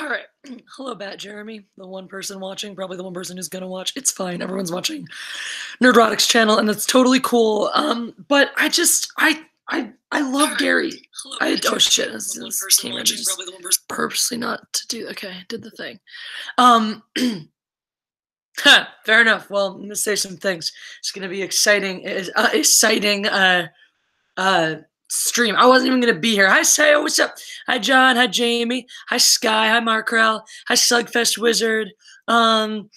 All right. Hello, Bat Jeremy, the one person watching, probably the one person who's gonna watch. It's fine. Everyone's watching Nerdrotic's channel, and that's totally cool. But I love Gary. Oh shit, this camera just purposely not to do. Okay, did the thing. Fair enough. Well, I'm gonna say some things. It's gonna be exciting. Exciting. Stream. I wasn't even gonna be here. Hi Sayo, what's up? Hi John, hi Jamie, hi Sky, hi Markrell, hi Slugfest Wizard. Hi.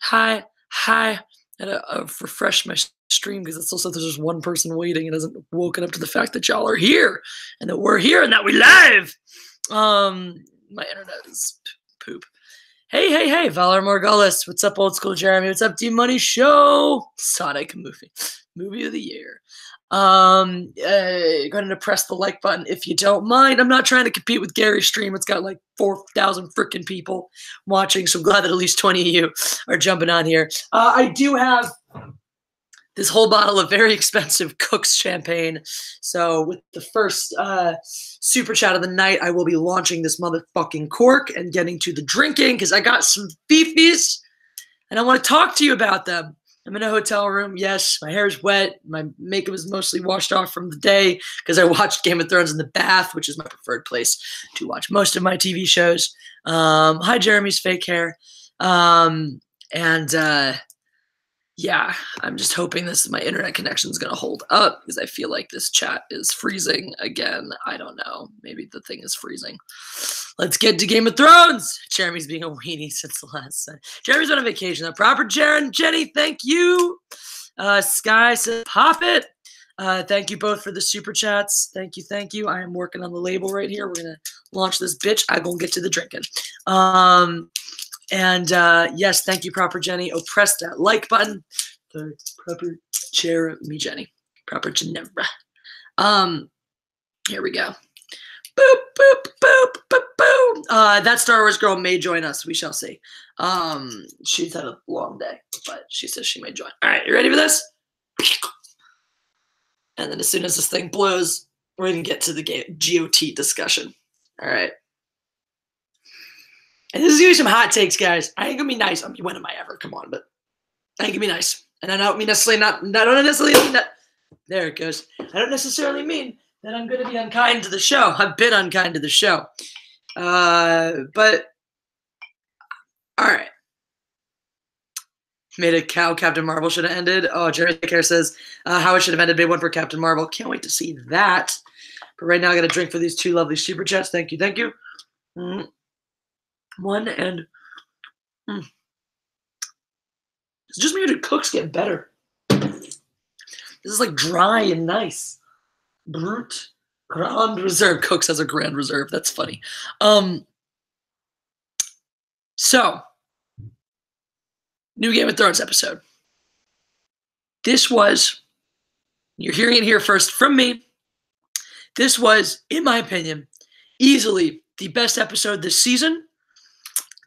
I had to refresh my stream because it still says there's just one person waiting and hasn't woken up to the fact that y'all are here and that we're here and that we live. My internet is poop. Hey, Valor Morgullis. What's up, Old School Jeremy? What's up, D-Money Show? Sonic movie of the year. Go ahead and press the like button if you don't mind. I'm not trying to compete with Gary's stream. It's got like 4,000 freaking people watching, so I'm glad that at least 20 of you are jumping on here. I do have this whole bottle of very expensive Cook's champagne. So with the first super chat of the night, I will be launching this motherfucking cork and getting to the drinking because I got some beefies and I want to talk to you about them. I'm in a hotel room. Yes, my hair is wet. My makeup is mostly washed off from the day because I watched Game of Thrones in the bath, which is my preferred place to watch most of my TV shows. Hi, Jeremy's fake hair. Yeah, I'm just hoping my internet connection is going to hold up because I feel like this chat is freezing again. I don't know. Maybe the thing is freezing. Let's get to Game of Thrones. Jeremy's being a weenie since the last time. Jeremy's on a vacation. Though. Proper Jaren, Jenny, thank you. Sky says, pop it. Thank you both for the super chats. Thank you. I am working on the label right here. We're going to launch this bitch. I'm going to get to the drinking. Yes, thank you, Proper Jenny. Oh, press that like button. The Proper Jeremy Jenny. Proper Ginevra. Here we go. Boop, boop, boop, boop, boop. That Star Wars girl may join us. We shall see. She's had a long day, but she says she may join. All right, you ready for this? And then as soon as this thing blows, we're going to get to the GOT discussion. All right. And this is going to be some hot takes, guys. I ain't going to be nice. I mean, when am I ever? Come on, but I ain't going to be nice. And I don't mean necessarily I don't necessarily mean that. There it goes. I don't necessarily mean that I'm going to be unkind to the show. I've been unkind to the show. But, all right. Made a cow Captain Marvel should have ended. Oh, Jerry Care says, how it should have ended. Big one for Captain Marvel. Can't wait to see that. But right now, I got to drink for these two lovely super chats. Thank you. One and it's just maybe the Cooks get better. This is like dry and nice. Brute Grand Reserve. Cooks has a Grand Reserve. That's funny. So new Game of Thrones episode. This was, you're hearing it here first from me. This was, in my opinion, easily the best episode this season.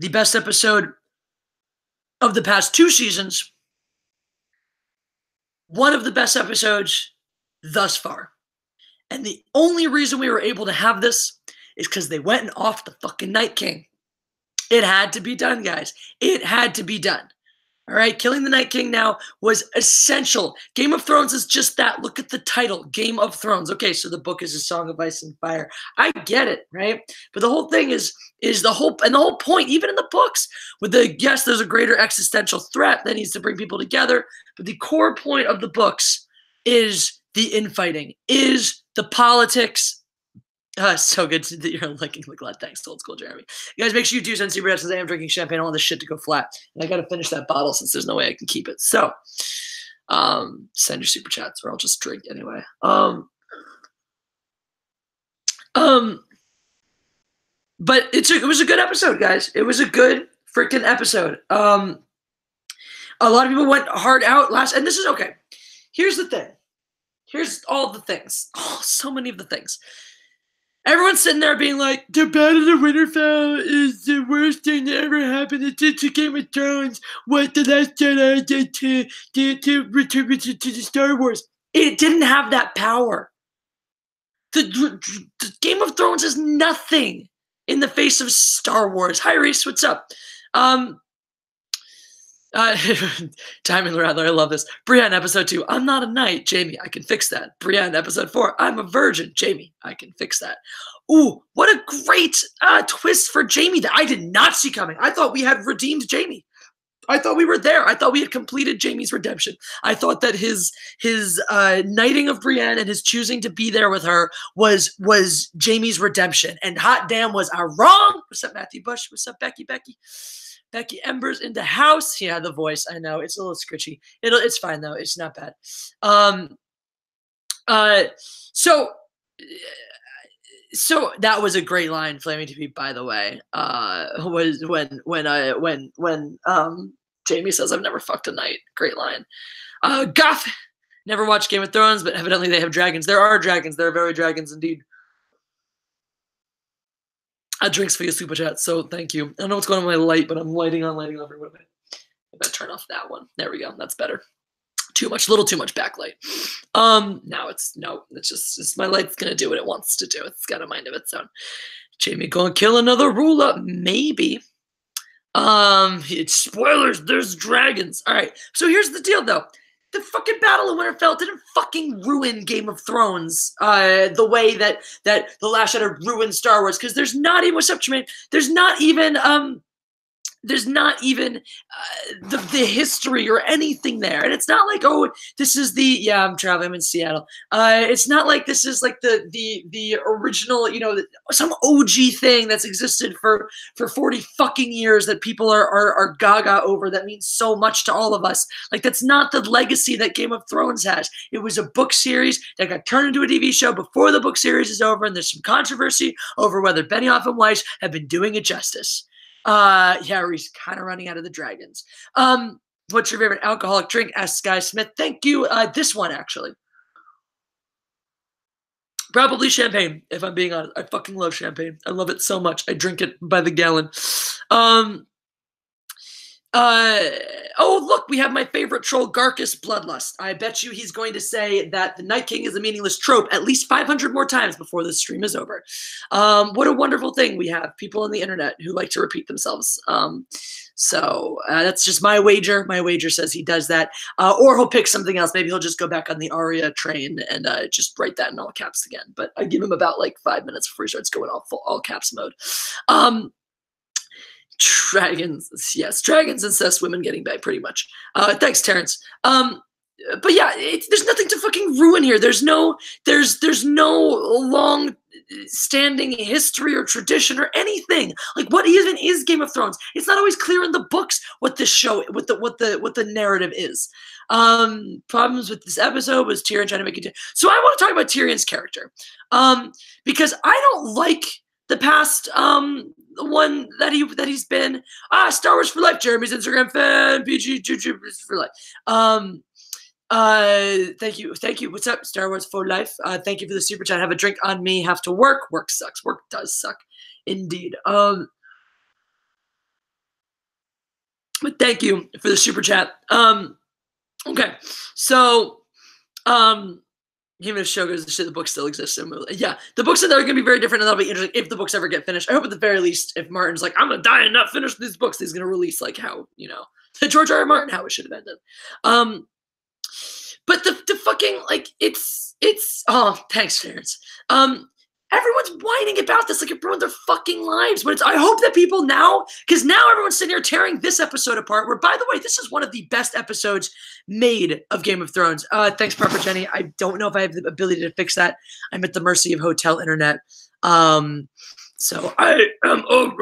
The best episode of the past 2 seasons. One of the best episodes thus far. And the only reason we were able to have this is because they went and off the fucking Night King. It had to be done, guys. It had to be done. All right, killing the Night King now was essential. Game of Thrones is just that. Look at the title, Game of Thrones. Okay, so the book is A Song of Ice and Fire. I get it, right? But the whole thing is the whole point, even in the books, with yes, there's a greater existential threat that needs to bring people together. But the core point of the books is the infighting, is the politics. So good that you're liking the glad. Thanks, Old School Jeremy. You guys, make sure you do send super chats since I am drinking champagne. I want this shit to go flat. And I got to finish that bottle since there's no way I can keep it. So send your super chats or I'll just drink anyway. But it was a good episode, guys. It was a good freaking episode. A lot of people went hard out last, and this is okay. Here's the thing. Here's all the things. Oh, so many of the things. Everyone's sitting there being like, the Battle of Winterfell is the worst thing that ever happened to Game of Thrones. What the Last Jedi did to the Star Wars. It didn't have that power. The Game of Thrones is nothing in the face of Star Wars. Hi, Reese. What's up? Um, Diamond Rattler, I love this. Brienne, episode 2. I'm not a knight. Jamie, I can fix that. Brienne, episode 4. I'm a virgin. Jamie, I can fix that. Ooh, what a great twist for Jamie that I did not see coming. I thought we had redeemed Jamie. I thought we were there. I thought we had completed Jamie's redemption. I thought that his knighting of Brienne and his choosing to be there with her was Jamie's redemption. And hot damn, was I wrong? What's up, Matthew Bush? What's up, Becky? Becky Embers in the house. Yeah, the voice. I know it's a little scritchy. It's fine though. It's not bad. So that was a great line, Flaming TV, by the way. Was when Jamie says, "I've never fucked a knight." Great line. Goth, never watched Game of Thrones, but evidently they have dragons. There are dragons. There are very dragons indeed. Drinks for your super chat, so thank you. I don't know what's going on with my light, but I'm lighting on everywhere. If I turn off that one, there we go. That's better. Little too much backlight. Now it's my light's gonna do what it wants to do. It's got a mind of its own. Jamie gonna kill another ruler, maybe. It's spoilers. There's dragons. All right. So here's the deal, though. The fucking Battle of Winterfell didn't fucking ruin Game of Thrones the way that The Last Shadow ruined Star Wars, because there's not even, what's up, Tremaine? There's not even the history or anything there. And it's not like, oh, this is I'm traveling, I'm in Seattle. It's not like this is like the original, some OG thing that's existed for 40 fucking years that people are gaga over, that means so much to all of us. Like, that's not the legacy that Game of Thrones has. It was a book series that got turned into a TV show before the book series is over, and there's some controversy over whether Benioff and Weiss have been doing it justice. Yeah, he's kind of running out of the dragons. What's your favorite alcoholic drink? Asked Sky Smith. Thank you. This one, actually. Probably champagne, if I'm being honest. I fucking love champagne. I love it so much. I drink it by the gallon. Oh, look, we have my favorite troll, Garcus Bloodlust. I bet you he's going to say that the Night King is a meaningless trope at least 500 more times before this stream is over. What a wonderful thing we have. People on the internet who like to repeat themselves. So that's just my wager. My wager says he does that. Or he'll pick something else. Maybe he'll just go back on the Arya train and just write that in all caps again. But I give him about like 5 minutes before he starts going all caps mode. Dragons, yes, dragons, incest, women getting back, pretty much. Thanks, Terrence. But yeah, there's nothing to fucking ruin here. There's no long standing history or tradition or anything. Like, what even is Game of Thrones? It's not always clear in the books what the show, what the narrative is. Problems with this episode was Tyrion trying to make it. So I want to talk about Tyrion's character, because I don't like the past one that he's been. Star Wars for life. Jeremy's Instagram fan. PG for life. Thank you. What's up, Star Wars for life? Thank you for the super chat. Have a drink on me. Have to work. Work sucks. Work does suck, indeed. But thank you for the super chat. Okay, so even if show goes to shit, the book still exists. Yeah, the books are going to be very different, and that'll be interesting if the books ever get finished. I hope at the very least, if Martin's like, I'm going to die and not finish these books, he's going to release like how, George R. R. Martin, how it should have ended. But the fucking, like, it's, oh, thanks, Terrence. Everyone's whining about this like it ruined their fucking lives. But I hope that people now, because now everyone's sitting here tearing this episode apart, where, by the way, this is one of the best episodes made of Game of Thrones. Thanks, Proper Jenny. I don't know if I have the ability to fix that. I'm at the mercy of hotel internet. So I am old,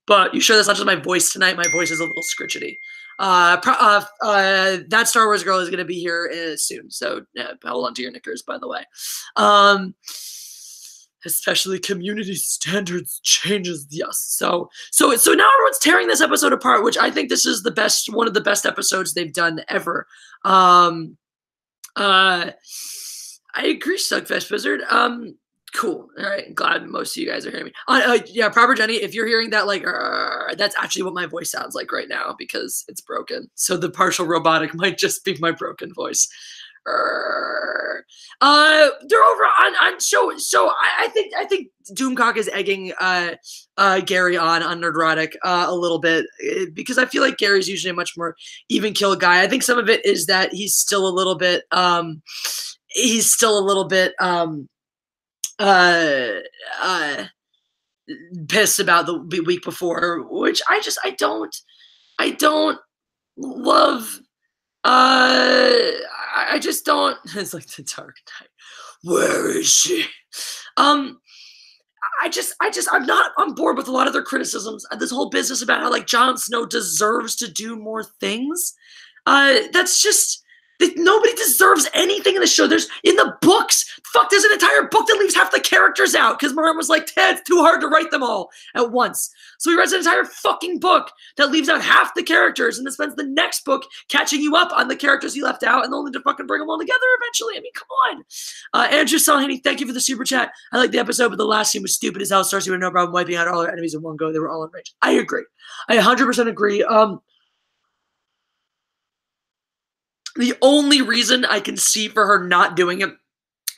but you sure that's not just my voice tonight? My voice is a little scritchety. That Star Wars girl is going to be here soon. So hold on to your knickers, by the way. Especially community standards changes. Yes. So now everyone's tearing this episode apart, which I think this is one of the best episodes they've done ever. I agree, Slugfest Wizard. Cool. All right. Glad most of you guys are hearing me. Yeah, Proper Jenny, if you're hearing that, like, that's actually what my voice sounds like right now because it's broken. So the partial robotic might just be my broken voice. They're over on so I think Doomcock is egging Gary on Nerdrotic a little bit because I feel like Gary's usually a much more even kill guy. I think some of it is that he's still a little bit uh uh pissed about the week before, which I don't love. I just don't. It's like the Dark Knight. Where is she? Um, I'm not on board with a lot of their criticisms. This whole business about how like Jon Snow deserves to do more things. That's just that nobody deserves anything in the show. There's in the books. Fuck, there's an entire book that leaves half the characters out because Martin was like, it's too hard to write them all at once. So he writes an entire fucking book that leaves out half the characters and then spends the next book catching you up on the characters he left out and only to fucking bring them all together eventually. I mean, come on. Andrew Salhaney, thank you for the super chat. I like the episode, but the last scene was stupid as hell. Cersei had no problem wiping out all her enemies in one go. They were all in range. I agree. I 100% agree. The only reason I can see for her not doing it,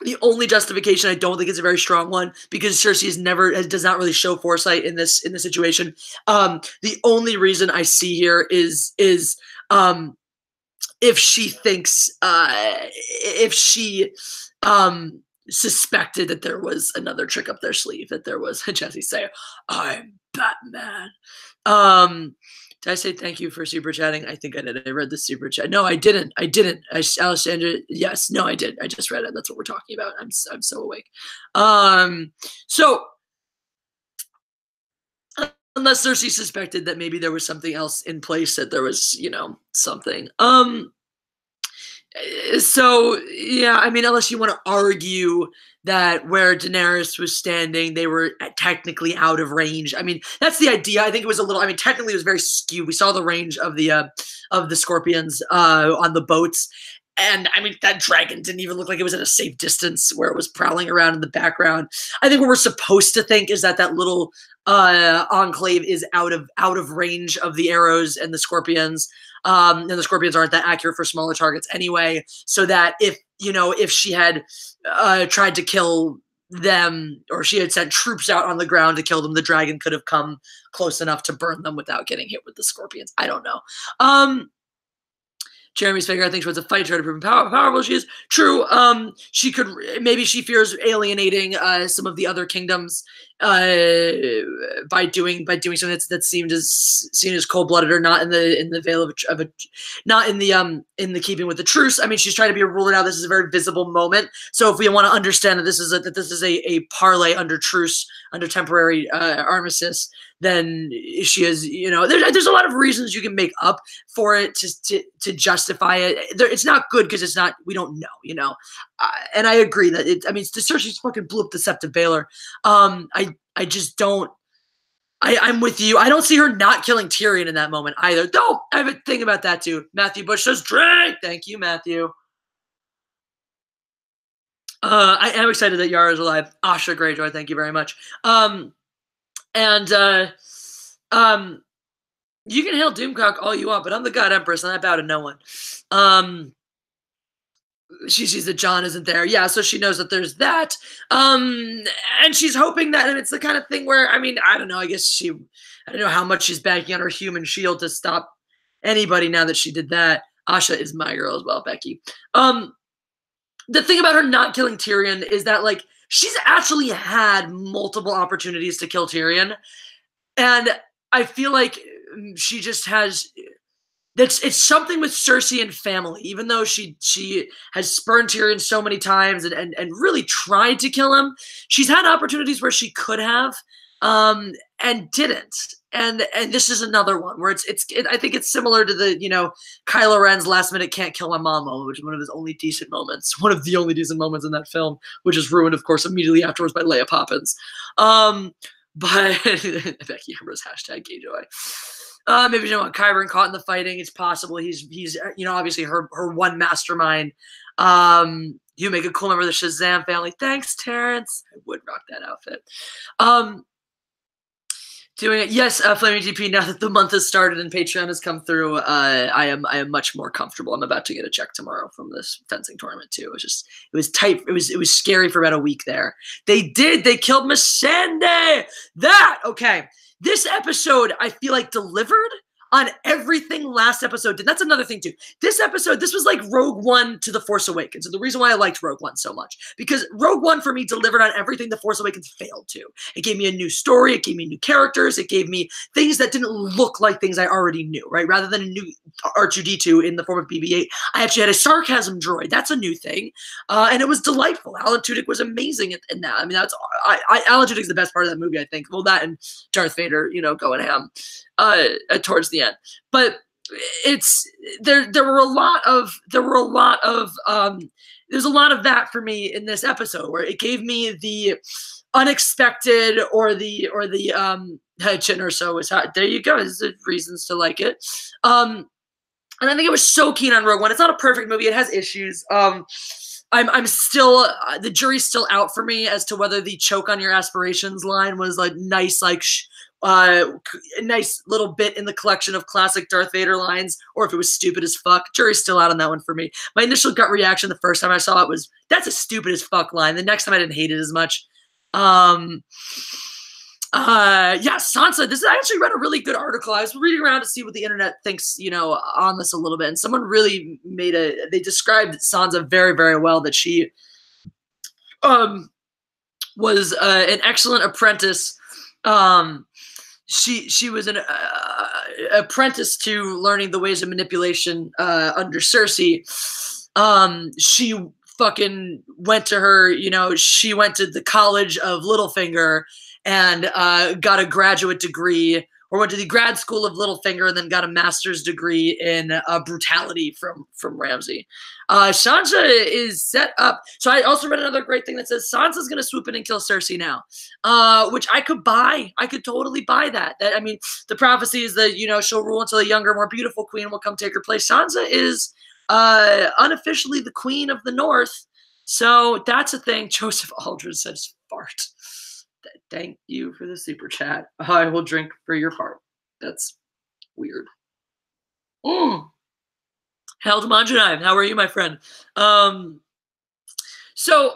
the only justification I don't think is a very strong one, because Cersei does not really show foresight in this situation. The only reason I see here is if she thinks if she suspected that there was another trick up their sleeve, that there was Jesse say, "I'm Batman." Did I say thank you for super chatting? I think I did. I read the super chat. No, I didn't. Alessandra, yes, no, I did. I just read it. That's what we're talking about. I'm so awake. So unless Cersei suspected that maybe there was something else in place, that there was, something. So yeah, I mean, unless you want to argue that where Daenerys was standing, they were technically out of range. I mean, that's the idea. I think it was a little. I mean, technically, it was very skewed. We saw the range of the scorpions on the boats, and I mean, that dragon didn't even look like it was at a safe distance where it was prowling around in the background. I think what we're supposed to think is that little enclave is out of range of the arrows and the scorpions. And the scorpions aren't that accurate for smaller targets anyway, so that if she had tried to kill them, or she had sent troops out on the ground to kill them, the dragon could have come close enough to burn them without getting hit with the scorpions. I don't know. Jeremy's figure, I think she wants to fight, try to prove how powerful she is. True. Maybe she fears alienating some of the other kingdoms by doing something that's seen as cold-blooded, or not in the veil of a not in the keeping with the truce. I mean, she's trying to be a ruler now. This is a very visible moment. So if we want to understand that this is a parlay under truce, under temporary armistice, then she is, there's a lot of reasons you can make up for it to justify it. It's not good because it's not, we don't know, and I agree that Cersei's fucking blew up the Sept of Baelor. I just don't, I'm with you. I don't see her not killing Tyrion in that moment either. Though I have a thing about that too. Matthew Bush says, drink. Thank you, Matthew. I am excited that Yara is alive. Asha Greyjoy, thank you very much. You can hail Doomcock all you want, but I'm the God Empress and I bow to no one. She sees that Jon isn't there. Yeah, so she knows that there's that. And she's hoping that, and it's the kind of thing where, I mean, I don't know, I don't know how much she's banking on her human shield to stop anybody now that she did that. Asha is my girl as well, Becky. The thing about her not killing Tyrion is that, like, she's actually had multiple opportunities to kill Tyrion. And I feel like she just has... It's something with Cersei and family. Even though she has spurned Tyrion so many times and really tried to kill him, she's had opportunities where she could have and didn't. And this is another one where I think it's similar to the Kylo Ren's last minute can't kill my mom moment, which is one of his only decent moments, one of the only decent moments in that film, which is ruined, of course, immediately afterwards by Leia Poppins. But Becky Amber's hashtag gay joy. Maybe you want Qyburn caught in the fighting. It's possible he's obviously her one mastermind. You make a cool member of the Shazam family. Thanks, Terrence. I would rock that outfit. Doing it, yes, Flaming GP. Now that the month has started and Patreon has come through, I am much more comfortable. I'm about to get a check tomorrow from this fencing tournament too. It was tight. It was scary for about a week there. They killed Missandei. That okay. This episode I feel like delivered on everything last episode did. That's another thing too. This episode, this was like Rogue One to The Force Awakens. And the reason why I liked Rogue One so much, because Rogue One for me delivered on everything The Force Awakens failed to. It gave me a new story. It gave me new characters. It gave me things that didn't look like things I already knew, right? Rather than a new R2-D2 in the form of BB-8, I actually had a sarcasm droid. That's a new thing. And it was delightful. Alan Tudyk was amazing in that. I mean, Alan Tudyk's the best part of that movie, I think. Well, that and Darth Vader, going ham towards the end. But there were a lot of there's a lot of that for me in this episode, where it gave me the unexpected or the Chin or so is hot. There you go. There's reasons to like it. And I think I was so keen on Rogue One. It's not a perfect movie. It has issues. I'm still the jury's still out for me as to whether the choke on your aspirations line was like nice, a nice little bit in the collection of classic Darth Vader lines, or if it was stupid as fuck. Jury's still out on that one for me. My initial gut reaction the first time I saw it was, that's a stupid as fuck line. The next time I didn't hate it as much. Yeah, Sansa, I actually read a really good article. I was reading around to see what the internet thinks, on this a little bit. And someone really they described Sansa very, very well, that she was an excellent apprentice. She was an apprentice to learning the ways of manipulation under Cersei. She fucking went to her, she went to the College of Littlefinger and got a graduate degree, or went to the grad school of Littlefinger and then got a master's degree in brutality from Ramsay. Sansa is set up. So I also read another great thing that says Sansa's going to swoop in and kill Cersei now, which I could buy. I could totally buy that. I mean, the prophecy is that, she'll rule until a younger, more beautiful queen will come take her place. Sansa is unofficially the queen of the North. So that's a thing. Joseph Aldridge says fart. Thank you for the super chat. I will drink for your fart. That's weird. Held Manjanaev, how are you, my friend? Yeah. So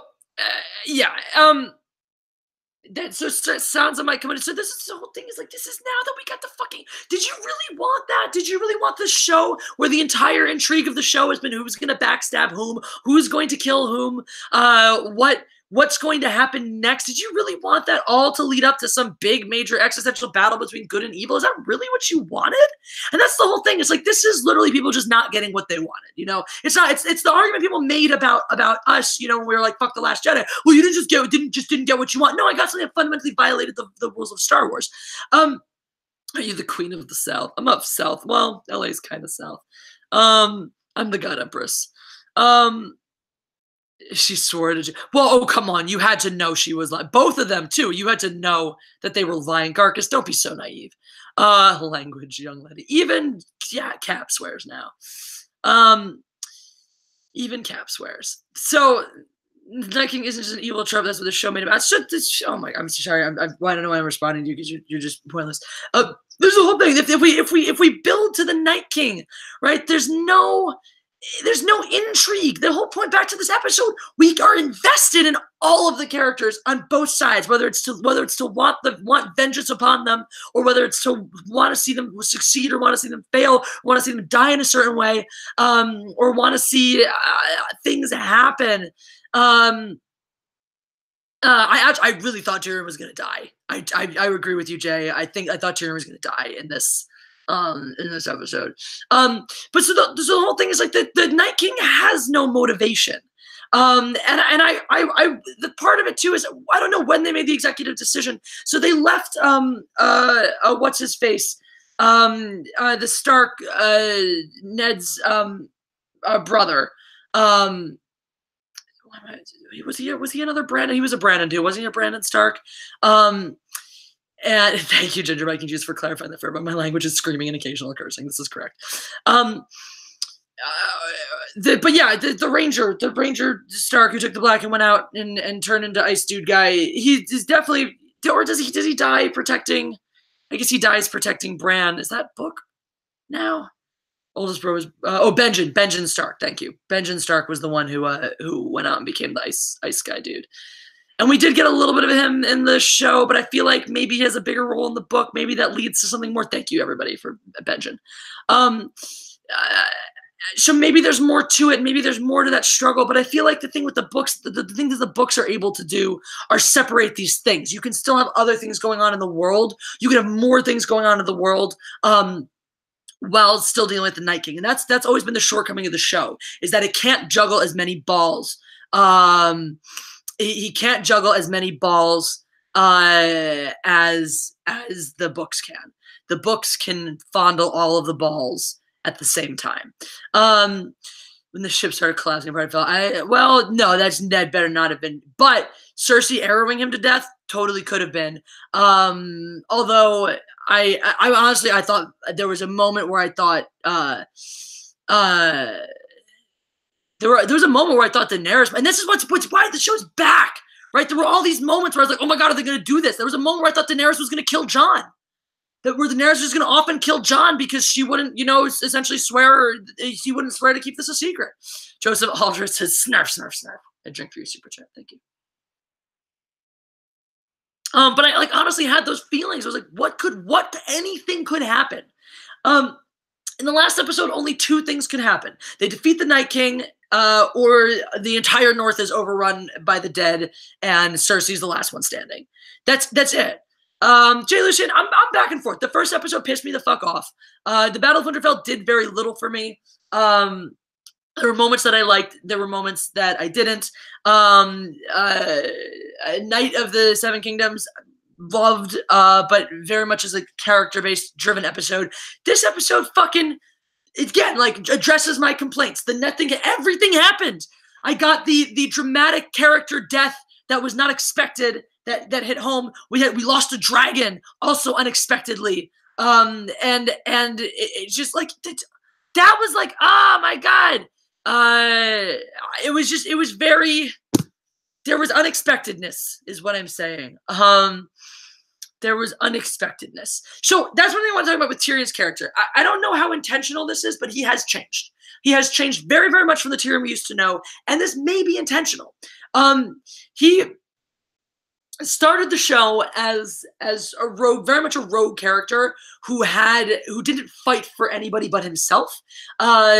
Sansa might come in. So this is the whole thing. Is like, this is now that we got the fucking. Did you really want that? Did you really want this show where the entire intrigue of the show has been who's going to backstab whom, who's going to kill whom, what's going to happen next? Did you really want that all to lead up to some big major existential battle between good and evil? Is that really what you wanted? And that's the whole thing. It's like, this is literally people just not getting what they wanted. It's not, it's the argument people made about us, when we were like, fuck The Last Jedi. Well, you didn't get what you want. No, I got something that fundamentally violated the rules of Star Wars. Are you the queen of the South? I'm up South. Well, LA's kind of South. I'm the God Empress. She swore to. Well, oh, come on. You had to know she was lying. Both of them, too. You had to know that they were lying. Garcus, don't be so naive. Language, young lady. Even, Cap swears now. Even Cap swears. So, Night King isn't just an evil trope. That's what the show made about. Oh my, I'm sorry. I don't know why I'm responding to you, because you're just pointless. There's the whole thing. If we build to the Night King, right? There's no intrigue. The whole point back to this episode, we are invested in all of the characters on both sides, whether it's to want vengeance upon them, or whether it's to want to see them succeed, or want to see them fail, want to see them die in a certain way, or want to see things happen. I really thought Tyrion was going to die. I agree with you, Jay. I thought Tyrion was going to die in this episode. But so the whole thing is like the Night King has no motivation. And the part of it too is, I don't know when they made the executive decision. So they left what's his face, the Stark, Ned's brother. Was he another Brandon? He was a Brandon too. Wasn't he a Brandon Stark? And thank you, Ginger Viking Juice, for clarifying that for me. My language is screaming and occasional cursing. This is correct. The Ranger Stark who took the black and went out and turned into Ice Dude guy. He is definitely, or does he die protecting I guess he dies protecting Bran. Is that book now? Oldest bro was Benjen Stark. Thank you. Benjen Stark was the one who went out and became the ice guy dude. And we did get a little bit of him in the show, but I feel like maybe he has a bigger role in the book. Maybe that leads to something more. Thank you, everybody, for Benjen. So maybe there's more to it. Maybe there's more to that struggle. But I feel like the thing with the books, the thing that the books are able to do are separate these things. You can still have other things going on in the world. You can have more things going on in the world. While still dealing with the Night King. And that's always been the shortcoming of the show, is that it can't juggle as many balls. He can't juggle as many balls as the books can. The books can fondle all of the balls at the same time. When the ship started collapsing apart, I felt, well, no, that better not have been. But Cersei arrowing him to death totally could have been. Although I honestly, I thought there was a moment where I thought there was a moment where I thought Daenerys, and this is what's why the show's back, right? There were all these moments where I was like, oh my God, are they going to do this? There was a moment where I thought Daenerys was going to kill Jon. Where Daenerys was going to often kill Jon because she wouldn't, essentially swear, he wouldn't swear to keep this a secret. Joseph Aldrich says, snarf, snarf, snarf. A drink for your super chat. Thank you. But I honestly had those feelings. I was like, anything could happen. In the last episode, only two things could happen. They defeat the Night King, or the entire North is overrun by the dead, and Cersei's the last one standing. That's it. Jay Lucian, I'm back and forth. The first episode pissed me the fuck off. The Battle of Winterfell did very little for me. There were moments that I liked. There were moments that I didn't. Knight of the Seven Kingdoms, loved, but very much as a character-based driven episode. This episode fucking, again, addresses my complaints. The net thing, everything happened. I got the dramatic character death that was not expected, that hit home. We lost a dragon, also unexpectedly. And it's just that was like, oh my God. It was very, there was unexpectedness is what I'm saying. There was unexpectedness. So that's one thing I want to talk about with Tyrion's character. I don't know how intentional this is, but he has changed. He has changed very, very much from the Tyrion we used to know. And this may be intentional. He started the show as a rogue, very much a rogue character who didn't fight for anybody but himself.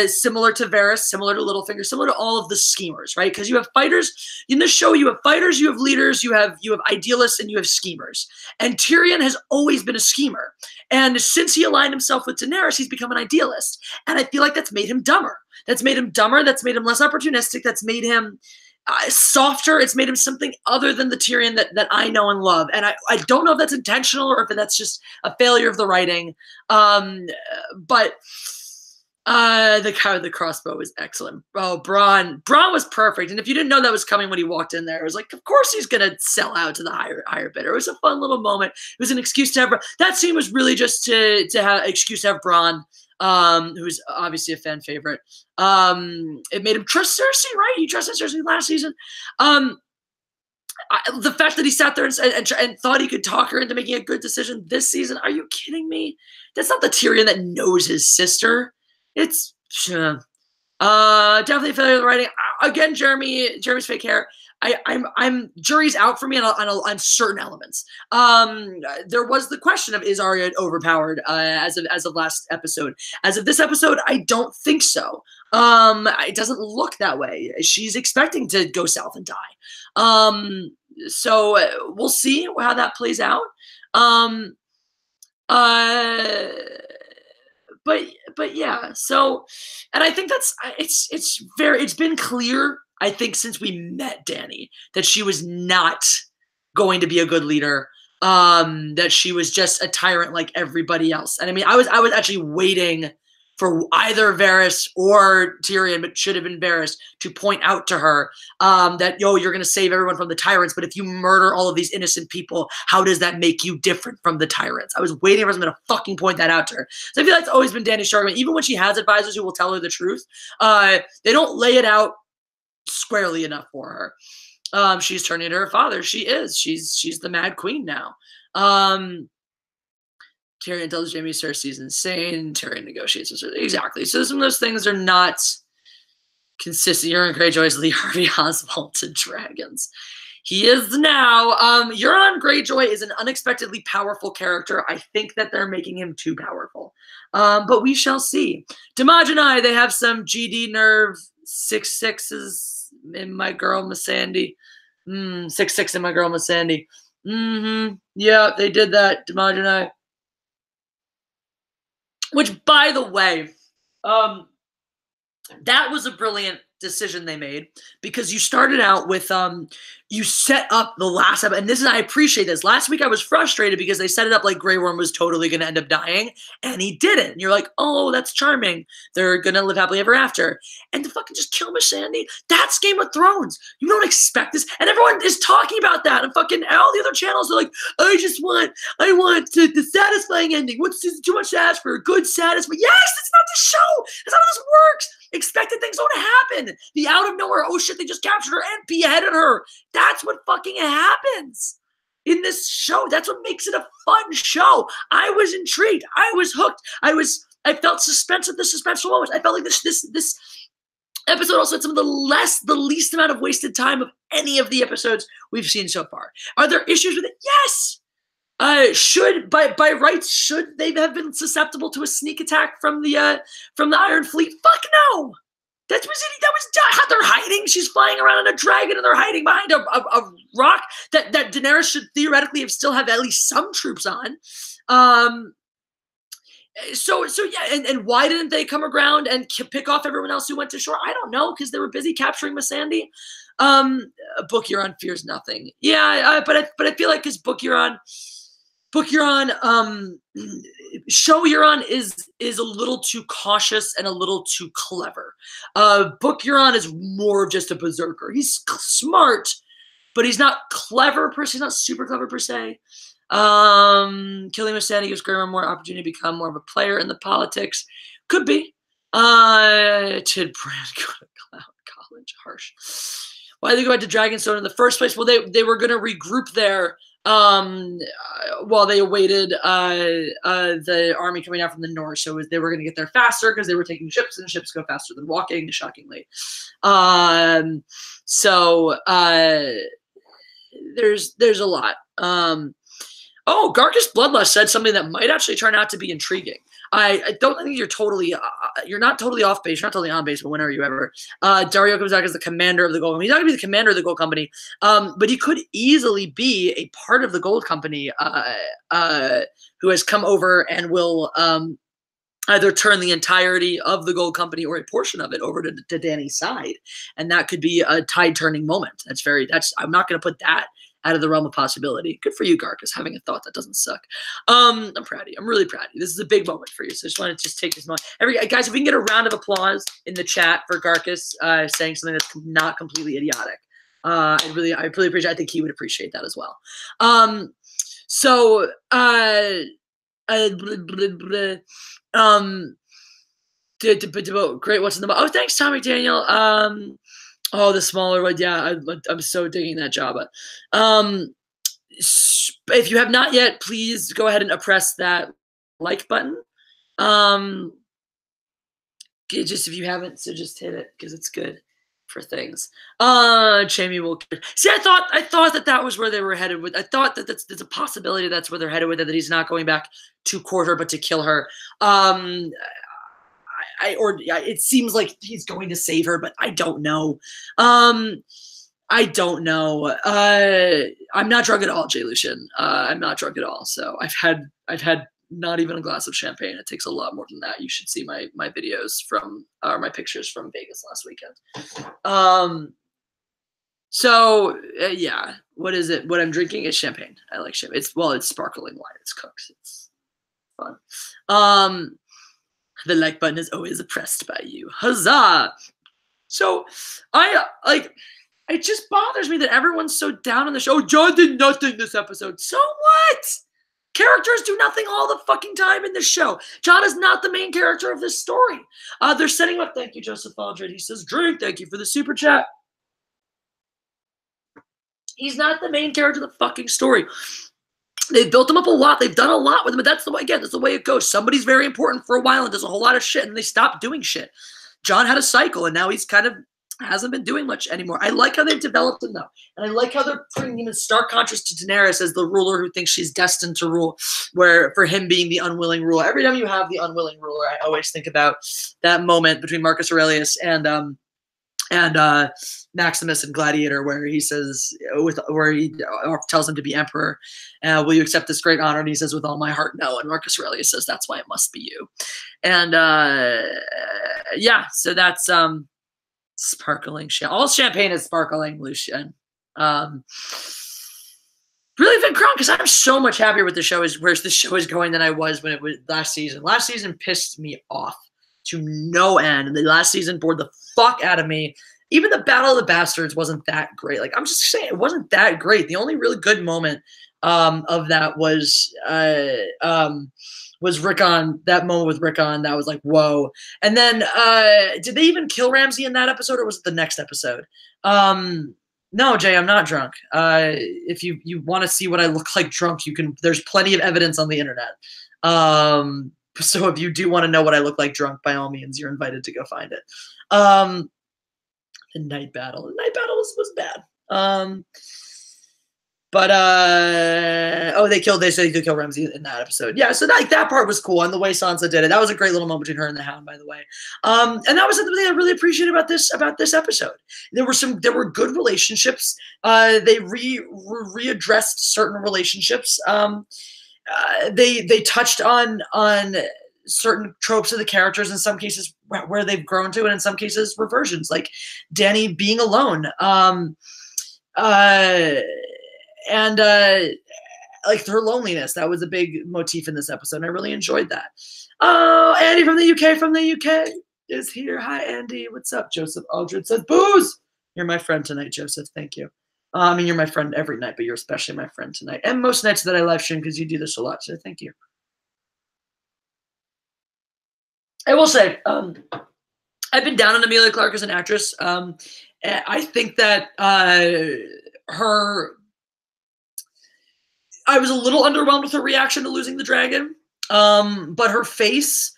Similar to Varys, similar to Littlefinger, similar to all of the schemers, right? Because you have fighters in this show, you have fighters, you have leaders, you have idealists, and you have schemers. And Tyrion has always been a schemer. And since he aligned himself with Daenerys, he's become an idealist. And I feel like that's made him dumber. That's made him dumber. That's made him less opportunistic. That's made him softer. It's made him something other than the Tyrion that I know and love. And I don't know if that's intentional or if that's just a failure of the writing. But the guy with the crossbow was excellent. Oh, Bronn was perfect. And if you didn't know that was coming when he walked in there, it was like, of course he's going to sell out to the higher bidder. It was a fun little moment. It was an excuse to have that scene was really just to have an excuse to have Bronn, who's obviously a fan favorite. It made him trust Cersei, right? He trusted Cersei last season. The fact that he sat there and thought he could talk her into making a good decision this season. Are you kidding me? That's not the Tyrion that knows his sister. It's definitely a failure of the writing. Again, Jeremy's fake hair. I'm jury's out for me on certain elements. There was the question of, is Arya overpowered as of last episode? As of this episode, I don't think so. It doesn't look that way. She's expecting to go south and die. So we'll see how that plays out. But yeah, so, and I think it's been clear, I think, since we met Dany, that she was not going to be a good leader, that she was just a tyrant like everybody else. And I mean, I was actually waiting for either Varys or Tyrion, but should have been Varys, to point out to her that, you're going to save everyone from the tyrants, but if you murder all of these innocent people, how does that make you different from the tyrants? I was waiting for someone to fucking point that out to her. So I feel like that's always been Dany's argument. Even when she has advisors who will tell her the truth, they don't lay it out squarely enough for her. She's turning to her father. She is. She's the Mad Queen now. Tyrion tells Jaime Cersei's insane. Tyrion negotiates with Cersei. Exactly. So some of those things are not consistent. Euron Greyjoy is Lee Harvey Oswald to dragons. He is now. Euron Greyjoy is an unexpectedly powerful character. I think that they're making him too powerful. But we shall see. Damaj and I, they have some GD nerve 6/6s in my girl Missandei. 6/6 in my girl Missandei. Yeah, they did that, Damaj and I. Which, by the way, that was a brilliant decision they made, because you started out with you set up the last episode, and this is, I appreciate this. Last week I was frustrated because they set it up like Grey Worm was totally going to end up dying, and he didn't. And you're like, oh, that's charming. They're going to live happily ever after. And to fucking just kill Missandei, that's Game of Thrones. You don't expect this. And everyone is talking about that. And fucking all the other channels are like, I want the satisfying ending. What's too much to ask for? A good satisfying. Yes, that's not the show. That's not how this works. Expected things don't happen. The out of nowhere, oh shit, they just captured her and beheaded her. That's what fucking happens in this show. That's what makes it a fun show. I was intrigued. I was hooked. I felt suspense at the suspenseful moments. I felt like this episode also had some of the least amount of wasted time of any of the episodes we've seen so far. Are there issues with it? Yes. Should by rights, should they have been susceptible to a sneak attack from the Iron Fleet? Fuck no. That was they're hiding. She's flying around on a dragon, and they're hiding behind a rock that Daenerys should theoretically still have at least some troops on. So yeah, and why didn't they come around and pick off everyone else who went to shore? I don't know, because they were busy capturing Missandei. Book Euron fears nothing. Yeah, but I feel like because Book Euron, show Euron is a little too cautious and a little too clever. Book Euron is more of just a berserker. He's smart, but he's not clever per se. He's not super clever per se. Killing Missandei gives Grey Worm more opportunity to become more of a player in the politics. Could be. Tid Brand go to Cloud College. Harsh. Why did they go back to Dragonstone in the first place? Well, they were going to regroup there while they awaited the army coming out from the north. So they were going to get there faster because they were taking ships, and ships go faster than walking, shockingly. There's a lot. Oh, Garcus Bloodlust said something that might actually turn out to be intriguing. I don't think you're not totally off base. You're not totally on base, but when are you ever? Dario comes back as the commander of the gold company. He's not going to be the commander of the gold company, but he could easily be a part of the gold company who has come over and will either turn the entirety of the gold company or a portion of it over to Dany's side. And that could be a tide-turning moment. I'm not going to put that out of the realm of possibility. Good for you, Garcus, having a thought that doesn't suck. I'm proud of you. I'm really proud of you. This is a big moment for you. So I just wanted to take this moment. Guys, if we can get a round of applause in the chat for Garcus saying something that's not completely idiotic. I really appreciate it. I think he would appreciate that as well. Great. What's in the oh, thanks, Tommy Daniel. Oh, the smaller one. Yeah, I'm so digging that Jabba. If you have not yet, please go ahead and press that like button. Just if you haven't, so just hit it because it's good for things. Jamie will see. I thought that was where they were headed with. I thought that there's a possibility that's where they're headed with it. That he's not going back to court her, but to kill her. It seems like he's going to save her, but I don't know. I don't know. I'm not drunk at all, Jay Lucian. I'm not drunk at all. So I've had not even a glass of champagne. It takes a lot more than that. You should see my videos from or my pictures from Vegas last weekend. Yeah. What is it? What I'm drinking is champagne. I like champagne. It's sparkling wine. It's Cook's. It's fun. The like button is always oppressed by you. Huzzah! So it just bothers me that everyone's so down on the show. Oh, John did nothing this episode. So what? Characters do nothing all the fucking time in this show. John is not the main character of this story. They're setting up. Thank you, Joseph Aldred. He says, drink. Thank you for the super chat. He's not the main character of the fucking story. They've built him up a lot. They've done a lot with him, but that's the way, again, that's the way it goes. Somebody's very important for a while and does a whole lot of shit, and they stop doing shit. John had a cycle, and now he's kind of hasn't been doing much anymore. I like how they've developed him, though. And I like how they're putting him in stark contrast to Daenerys as the ruler who thinks she's destined to rule, where for him being the unwilling ruler. Every time you have the unwilling ruler, I always think about that moment between Marcus Aurelius and Maximus and Gladiator, where he says, where he tells him to be emperor, will you accept this great honor? And he says, with all my heart, no. And Marcus Aurelius says, that's why it must be you. And yeah, so that's sparkling. All champagne is sparkling, Lucian. Really been crying because I'm so much happier with the show is where the show is going than I was when it was last season. Last season pissed me off to no end, and the last season bored the fuck out of me. Even the Battle of the Bastards wasn't that great. Like, I'm just saying, it wasn't that great. The only really good moment of that was Rickon. That moment with Rickon, that was like, whoa. And then, did they even kill Ramsay in that episode, or was it the next episode? No, Jay, I'm not drunk. If you want to see what I look like drunk, you can. There's plenty of evidence on the internet. So if you do want to know what I look like drunk, by all means, you're invited to go find it. The night battle. The night battle was bad. They said they could kill Ramsay in that episode. Yeah, so that part was cool, and the way Sansa did it. That was a great little moment between her and the Hound, by the way. And that was something I really appreciated about this episode. There were good relationships. They readdressed certain relationships. They touched on certain tropes of the characters, in some cases where they've grown to, and in some cases reversions, like Dany being alone. And like her loneliness. That was a big motif in this episode, and I really enjoyed that. Oh, Andy from the UK is here. Hi, Andy. What's up? Joseph Aldred says, booze! You're my friend tonight, Joseph. Thank you. I mean, you're my friend every night, but you're especially my friend tonight. And most nights that I live stream, because you do this a lot, so thank you. I will say, I've been down on Emilia Clarke as an actress. I think that I was a little underwhelmed with her reaction to losing the dragon, but her face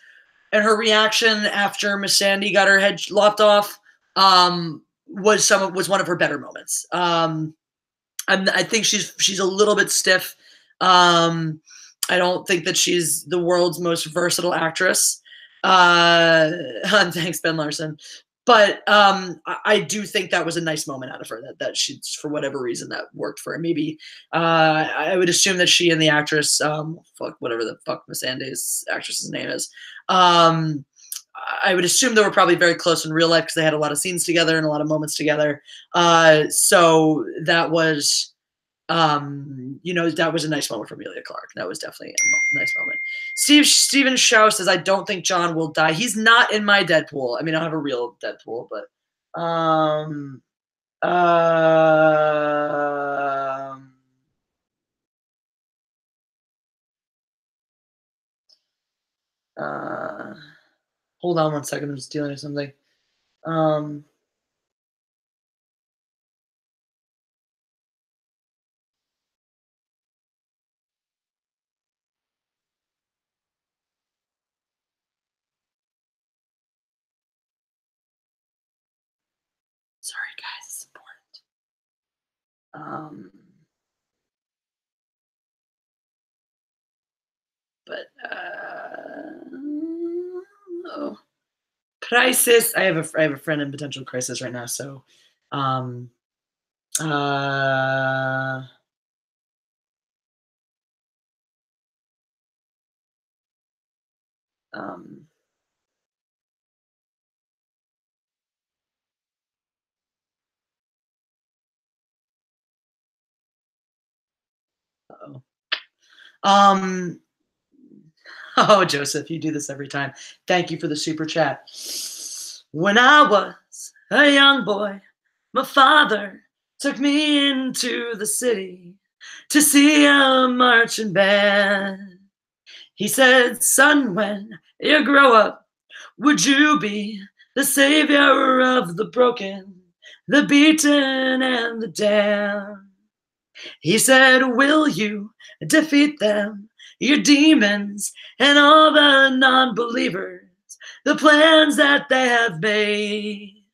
and her reaction after Missandei got her head lopped off was one of her better moments. I think she's a little bit stiff. I don't think that she's the world's most versatile actress. Thanks, Ben Larson. But I do think that was a nice moment out of her, that she, for whatever reason, that worked for her. Maybe I would assume that she and the actress, whatever the fuck Missandei's actress's name is, I would assume they were probably very close in real life because they had a lot of scenes together and a lot of moments together. So that was, that was a nice moment for Emilia Clarke. That was definitely a nice moment. Steven Shaw says, I don't think John will die. He's not in my Deadpool. I mean, I don't have a real Deadpool, but hold on one second. I'm just dealing with something. Sorry, guys, it's important. Crisis. I have a friend in potential crisis right now, so oh, Joseph, you do this every time. Thank you for the super chat. When I was a young boy, my father took me into the city to see a marching band. He said, son, when you grow up, would you be the savior of the broken, the beaten, and the damned? He said, will you defeat them, your demons, and all the non-believers, the plans that they have made?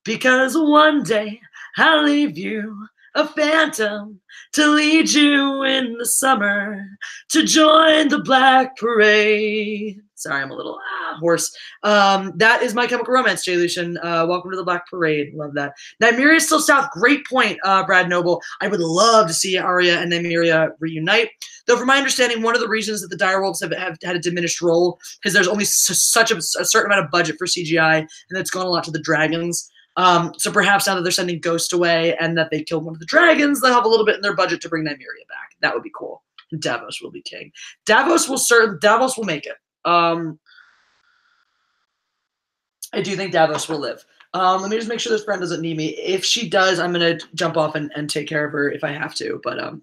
Because one day I'll leave you a phantom to lead you in the summer to join the Black Parade. Sorry, I'm a little hoarse. That is My Chemical Romance, Jay Lucian. Welcome to the Black Parade. Love that. Nymeria is still south. Great point, Brad Noble. I would love to see Arya and Nymeria reunite. Though, from my understanding, one of the reasons that the direwolves have had a diminished role is there's only such a certain amount of budget for CGI, and it's gone a lot to the dragons. So perhaps now that they're sending Ghost away and that they killed one of the dragons, they'll have a little bit in their budget to bring Nymeria back. That would be cool. And Davos will be king. Davos will make it. I do think Davos will live. Let me just make sure this friend doesn't need me. If she does, I'm gonna jump off and take care of her if I have to. But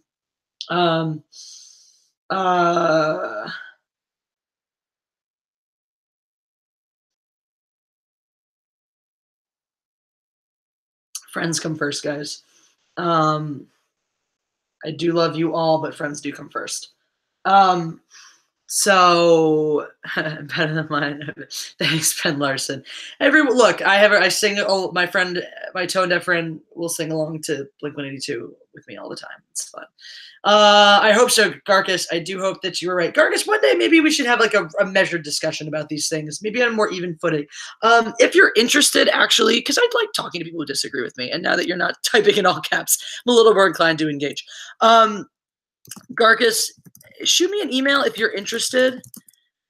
friends come first, guys. I do love you all, but friends do come first. So better than mine. Thanks, Ben Larson. Look, I sing. Oh, my tone deaf friend will sing along to Blink-182 with me all the time. It's fun. I hope so, Garcus. I do hope that you were right, Garcus. One day maybe we should have like a measured discussion about these things, maybe on a more even footing. If you're interested, actually, because I'd like talking to people who disagree with me. And now that you're not typing in all caps, I'm a little more inclined to engage. Garcus, shoot me an email if you're interested.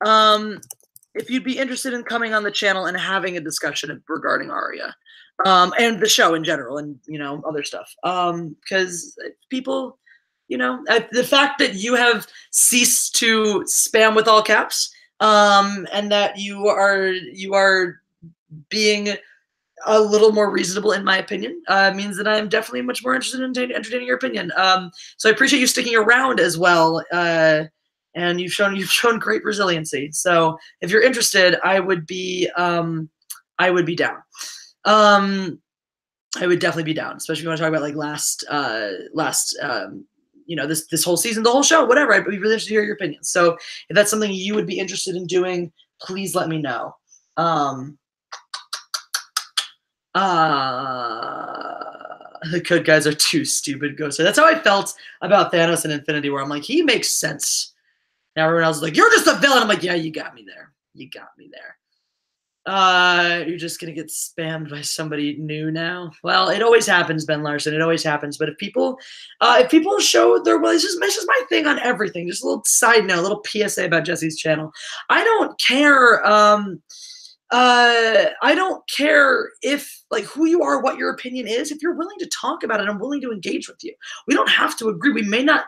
If you'd be interested in coming on the channel and having a discussion regarding Arya, and the show in general, and other stuff. Because people, the fact that you have ceased to spam with all caps, and that you are being a little more reasonable, in my opinion, means that I'm definitely much more interested in entertaining your opinion. So I appreciate you sticking around as well, and you've shown great resiliency. So if you're interested, I would be down. I would definitely be down, especially if you want to talk about like this whole season, the whole show, whatever. I'd be really interested to hear your opinions. So if that's something you would be interested in doing, please let me know. The good guys are too stupid, Ghost. That's how I felt about Thanos in Infinity War. I'm like, he makes sense. Now everyone else is like, you're just a villain. I'm like, yeah, you got me there. You got me there. You're just gonna get spammed by somebody new now. Well, it always happens, Ben Larson. It always happens. But if people show their will, this is my thing on everything. Just a little side note, a little PSA about Jesse's channel. I don't care. I don't care if who you are, what your opinion is. If you're willing to talk about it, I'm willing to engage with you. We don't have to agree. We may not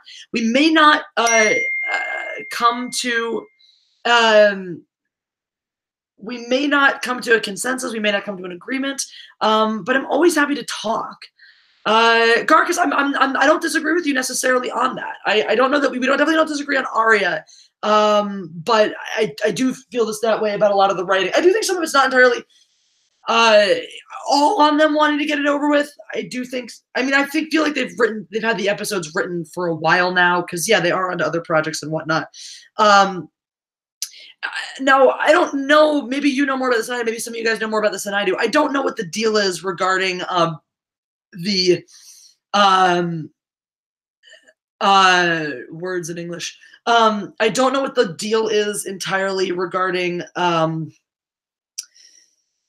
come to we may not come to a consensus. We may not come to an agreement. But I'm always happy to talk. Garcus, I don't disagree with you necessarily on that. I don't know that we definitely don't disagree on Arya. But I do feel that way about a lot of the writing. I do think some of it's not entirely all on them wanting to get it over with. I do think. I mean, feel like they've had the episodes written for a while now, because yeah, they are onto other projects and whatnot. Now, I don't know. Maybe you know more about this than I do. Maybe some of you guys know more about this than I do. I don't know what the deal is regarding the words in English. I don't know what the deal is entirely regarding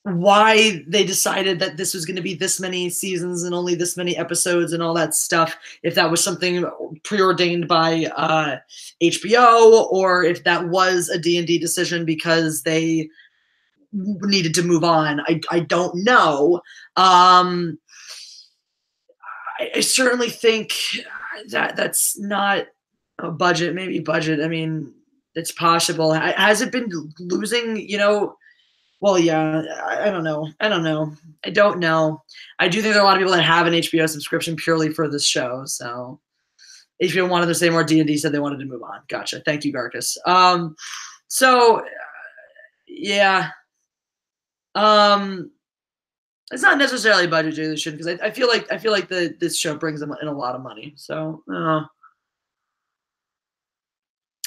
why they decided that this was going to be this many seasons and only this many episodes and all that stuff. If that was something preordained by HBO, or if that was a D&D decision because they needed to move on. I don't know. I certainly think that's not a budget. Maybe budget. I mean, it's possible. Has it been losing, Well, yeah, I don't know. I don't know. I do think there are a lot of people that have an HBO subscription purely for this show. So HBO wanted to say more. D&D said they wanted to move on. Gotcha. Thank you, Garcus. So yeah. It's not necessarily budget dilution because I feel like this show brings them in a lot of money. So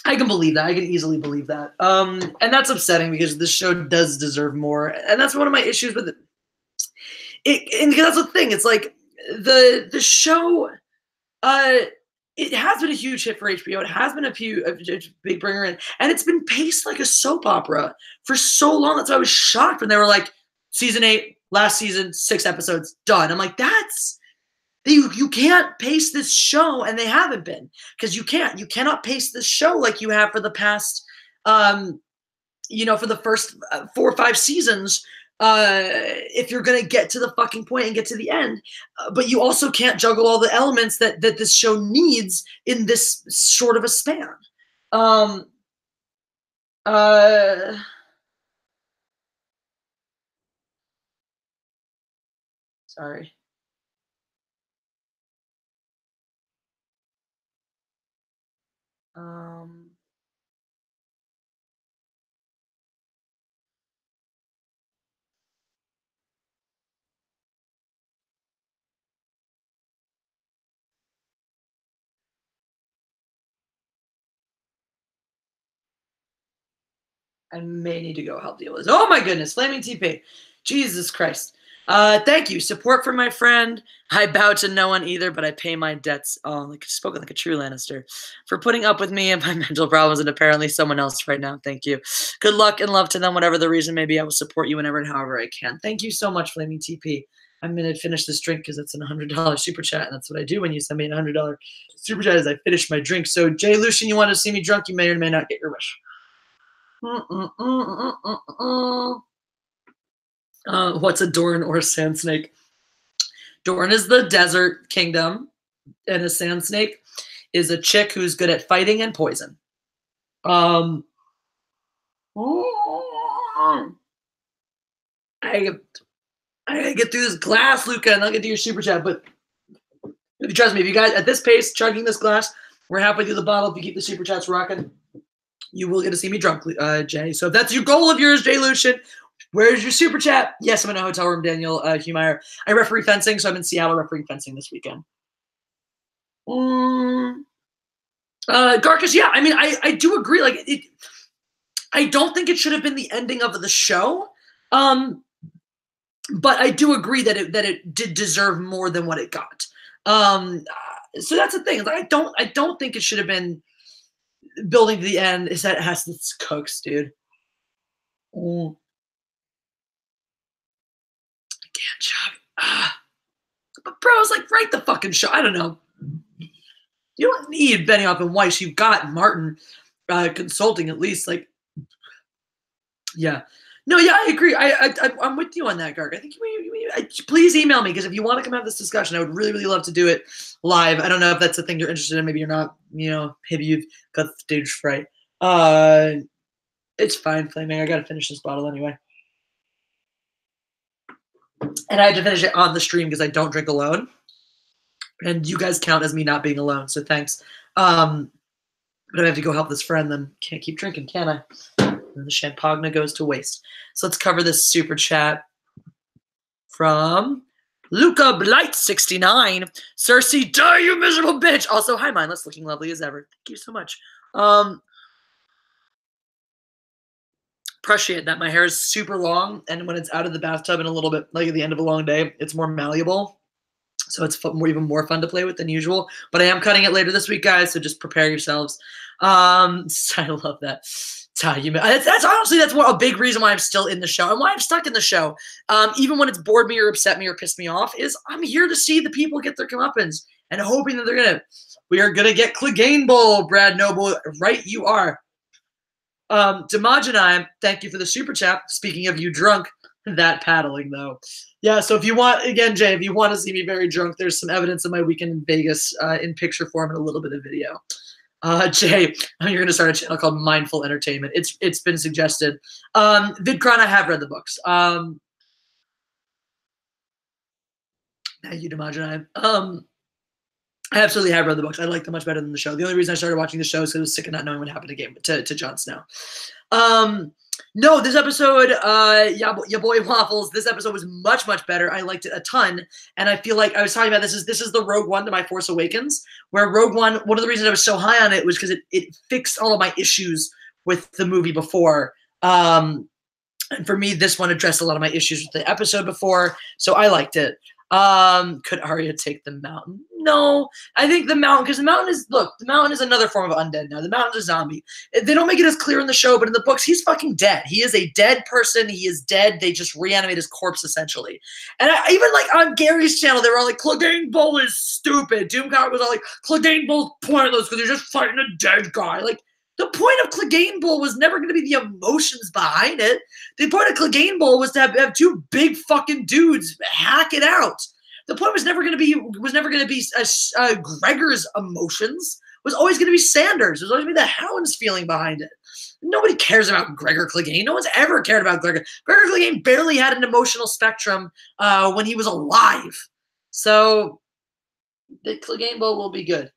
I can believe that. I can easily believe that. And that's upsetting because this show does deserve more, and that's one of my issues with it. And that's the thing. It's like the show. Uh, it has been a huge hit for HBO. It has been a big bringer in, and it's been paced like a soap opera for so long. That's why I was shocked when they were like, season 8, last season, 6 episodes, done. I'm like, that's you can't pace this show, and they haven't been because you cannot pace this show like you have for the past, for the first 4 or 5 seasons. If you're gonna get to the fucking point and get to the end, but you also can't juggle all the elements that this show needs in this short of a span. Um, uh, Sorry. Um, I may need to go help deal with this. Oh my goodness, Flaming TP. Jesus Christ. Thank you. Support for my friend. I bow to no one either, but I pay my debts. Oh, like spoken like a true Lannister. For putting up with me and my mental problems and apparently someone else right now. Thank you. Good luck and love to them, whatever the reason may be. I will support you whenever and however I can. Thank you so much, Flaming TP. I'm gonna finish this drink because it's an $100 super chat, and that's what I do when you send me an $100 super chat. Is I finish my drink. So, Jay Lucian, you want to see me drunk? You may or may not get your wish. What's a Dorn or a sand snake? Dorn is the desert kingdom, and a sand snake is a chick who's good at fighting and poison. I gotta get through this glass, Luca, and I'll get to your super chat. But trust me, if you guys at this pace chugging this glass, we're halfway through the bottle. If you keep the super chats rocking, you will get to see me drunk, Jay. So if that's your goal of yours, Jay Lucian, where's your super chat? Yes, I'm in a hotel room, Daniel Humeyer. I referee fencing, so I'm in Seattle refereeing fencing this weekend. Garcus, yeah, I mean, I do agree. Like, I don't think it should have been the ending of the show, but I do agree that it did deserve more than what it got. So that's the thing. Like, I don't think it should have been building to the end. Is that it has this cooks, dude? Mm. I can't chug. But bro, it's like write the fucking show. I don't know. You don't need Benioff and Weiss. You've got Martin consulting at least. Like, yeah. No, yeah, I agree. I'm with you on that, Garg. I think please email me because if you want to come have this discussion, I would really, really love to do it live. I don't know if that's a thing you're interested in. Maybe you're not. Maybe you've got stage fright. It's fine, Flaming. I got to finish this bottle anyway. And I had to finish it on the stream because I don't drink alone. And you guys count as me not being alone, so thanks. But I have to go help this friend, then can't keep drinking, can I? And the champagne goes to waste. So let's cover this super chat from Luca Blight69. Cersei, die, you miserable bitch. Also, hi, Mindless, looking lovely as ever. Thank you so much. Appreciate that. My hair is super long, and when it's out of the bathtub and a little bit like at the end of a long day, it's more malleable. So it's even more fun to play with than usual. But I am cutting it later this week, guys, so just prepare yourselves. I love that. That's honestly, that's a big reason why I'm still in the show and why I'm stuck in the show. Even when it's bored me or upset me or pissed me off, is I'm here to see the people get their comeuppance and hoping that we are going to get Clegane Bowl, Brad Noble. Right, you are. Demajanai, thank you for the super chat. Speaking of you drunk, that paddling though. Yeah, so if you want, again, Jay, if you want to see me very drunk, there's some evidence of my weekend in Vegas in picture form and a little bit of video. Jay, you're going to start a channel called Mindful Entertainment. It's been suggested. VidCron, I have read the books. Thank you, Demajanai. I absolutely have read the books. I like them much better than the show. The only reason I started watching the show is because I was sick of not knowing what happened to Jon Snow. No, this episode, yeah, your boy Waffles. This episode was much, much better. I liked it a ton, and I feel like I was talking about this is the Rogue One to my Force Awakens. Where Rogue One, one of the reasons I was so high on it was because it fixed all of my issues with the movie before. And for me, this one addressed a lot of my issues with the episode before, so I liked it. Could Arya take the mountain? No, I think the mountain, because the mountain is another form of undead now. The mountain's a zombie. They don't make it as clear in the show, but in the books, he's fucking dead. He is a dead person. He is dead. They just reanimate his corpse essentially. And even like on Gary's channel, they were all like, Clegane Bowl is stupid. Doomcock was all like, Clegane Bowl's pointless because you're just fighting a dead guy. Like, the point of Clegane Bowl was never going to be the emotions behind it. The point of Clegane Bowl was to have two big fucking dudes hack it out. The point was never going to be Gregor's emotions. It was always going to be Sanders. It was always going to be the Hound's feeling behind it. Nobody cares about Gregor Clegane. No one's ever cared about Gregor. Gregor Clegane barely had an emotional spectrum when he was alive. So the Clegane Bowl will be good.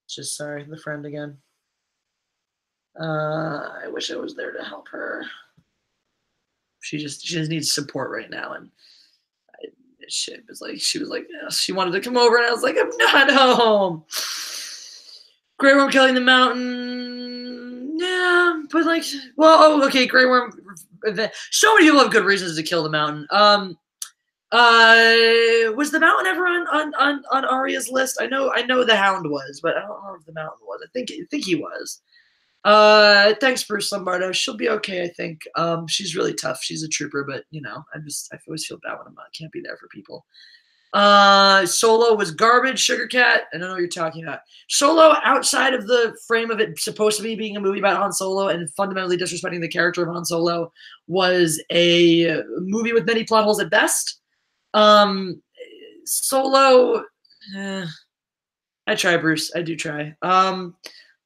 Just sorry, the friend again. I wish I was there to help her. She just needs support right now, and she was like, yeah, she wanted to come over, and I was like, I'm not home. Grey Worm killing the mountain, yeah, but like, well, okay, Grey Worm. So many people have good reasons to kill the mountain. Was the mountain ever on Arya's list? I know the Hound was, but I don't know if the mountain was. I think he was. Thanks, Bruce Lombardo. She'll be okay, I think. She's really tough. She's a trooper, but you know, I always feel bad when I can't be there for people. Solo was garbage. Sugar Cat, I don't know what you're talking about. Solo, outside of the frame of it supposed to be being a movie about Han Solo and fundamentally disrespecting the character of Han Solo, was a movie with many plot holes at best. Solo, I try, Bruce. I do try.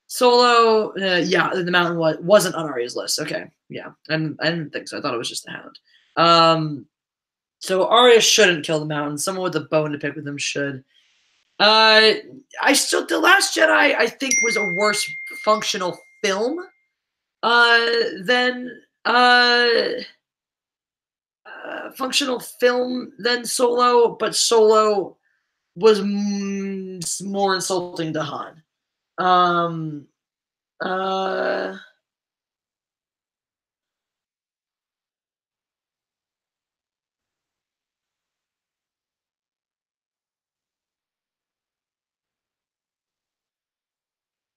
Solo, yeah, the mountain wasn't on Arya's list. Okay, yeah, I didn't think so. I thought it was just the Hound. So Arya shouldn't kill the mountain. Someone with a bone to pick with him should. The Last Jedi, I think, was a worse functional film than Solo, but Solo was more insulting to Han.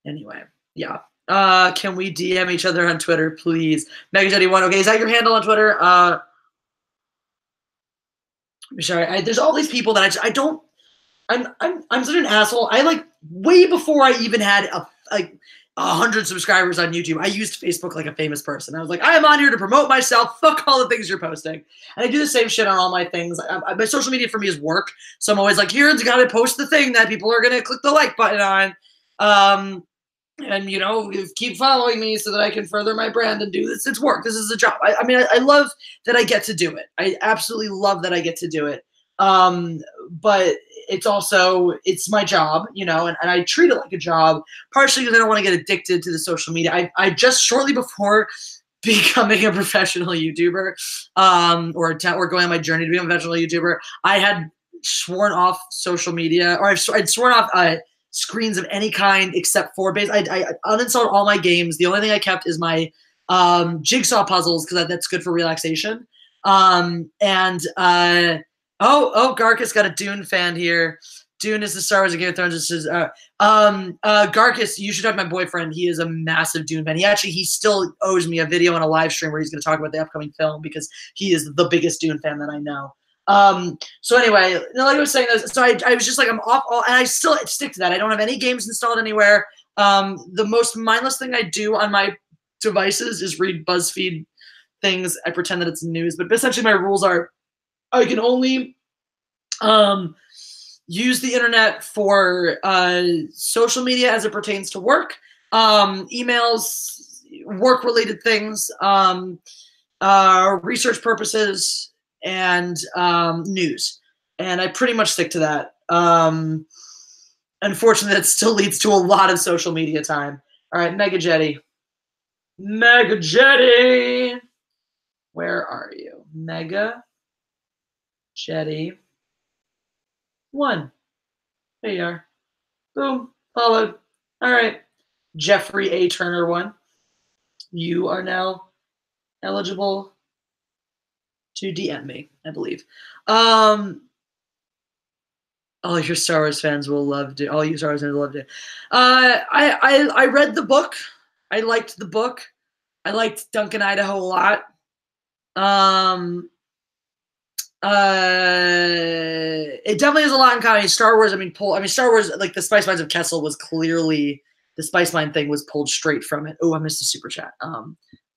Anyway, yeah. Can we DM each other on Twitter, please? Megajetty1. Okay, is that your handle on Twitter? I'm sorry. There's all these people that I don't. I'm such an asshole. I like way before I even had like 100 subscribers on YouTube, I used Facebook like a famous person. I was like, I am on here to promote myself. Fuck all the things you're posting. And I do the same shit on all my things. My social media for me is work. So I'm always like, here's got to post the thing that people are going to click the like button on. And, you know, keep following me so that I can further my brand and do this. It's work. This is a job. I mean, I love that I get to do it. I absolutely love that I get to do it. But it's my job, you know, and I treat it like a job, partially because I don't want to get addicted to the social media. I just shortly before becoming a professional YouTuber, or going on my journey to become a professional YouTuber, I had sworn off social media, or I'd sworn off screens of any kind except for base. I uninstalled all my games. The only thing I kept is my jigsaw puzzles, because that's good for relaxation. Garcus got a Dune fan here. Dune is the Star Wars of Game of Thrones. This is Garcus, you should talk to my boyfriend. He is a massive Dune fan. He still owes me a video and a live stream where he's going to talk about the upcoming film, because he is the biggest Dune fan that I know. So anyway, like I was saying, so I was just like, I'm off all, and I still stick to that. I don't have any games installed anywhere. The most mindless thing I do on my devices is read BuzzFeed things. I pretend that it's news, but essentially my rules are, I can only use the internet for social media as it pertains to work, emails, work-related things, research purposes, and news. And I pretty much stick to that. Unfortunately, that still leads to a lot of social media time. All right, Mega Jetty. Mega Jetty. Where are you? Mega Jetty 1. There you are. Boom. Followed. All right. Jeffrey A. Turner 1. You are now eligible to DM me, I believe. All your Star Wars fans will love it. All you Star Wars fans will love it. I read the book. I liked the book. I liked Duncan, Idaho a lot. It definitely has a lot in common. Star Wars, Star Wars, like the Spice Mines of Kessel was clearly, the Spice Mine thing was pulled straight from it. Oh, I missed a super chat.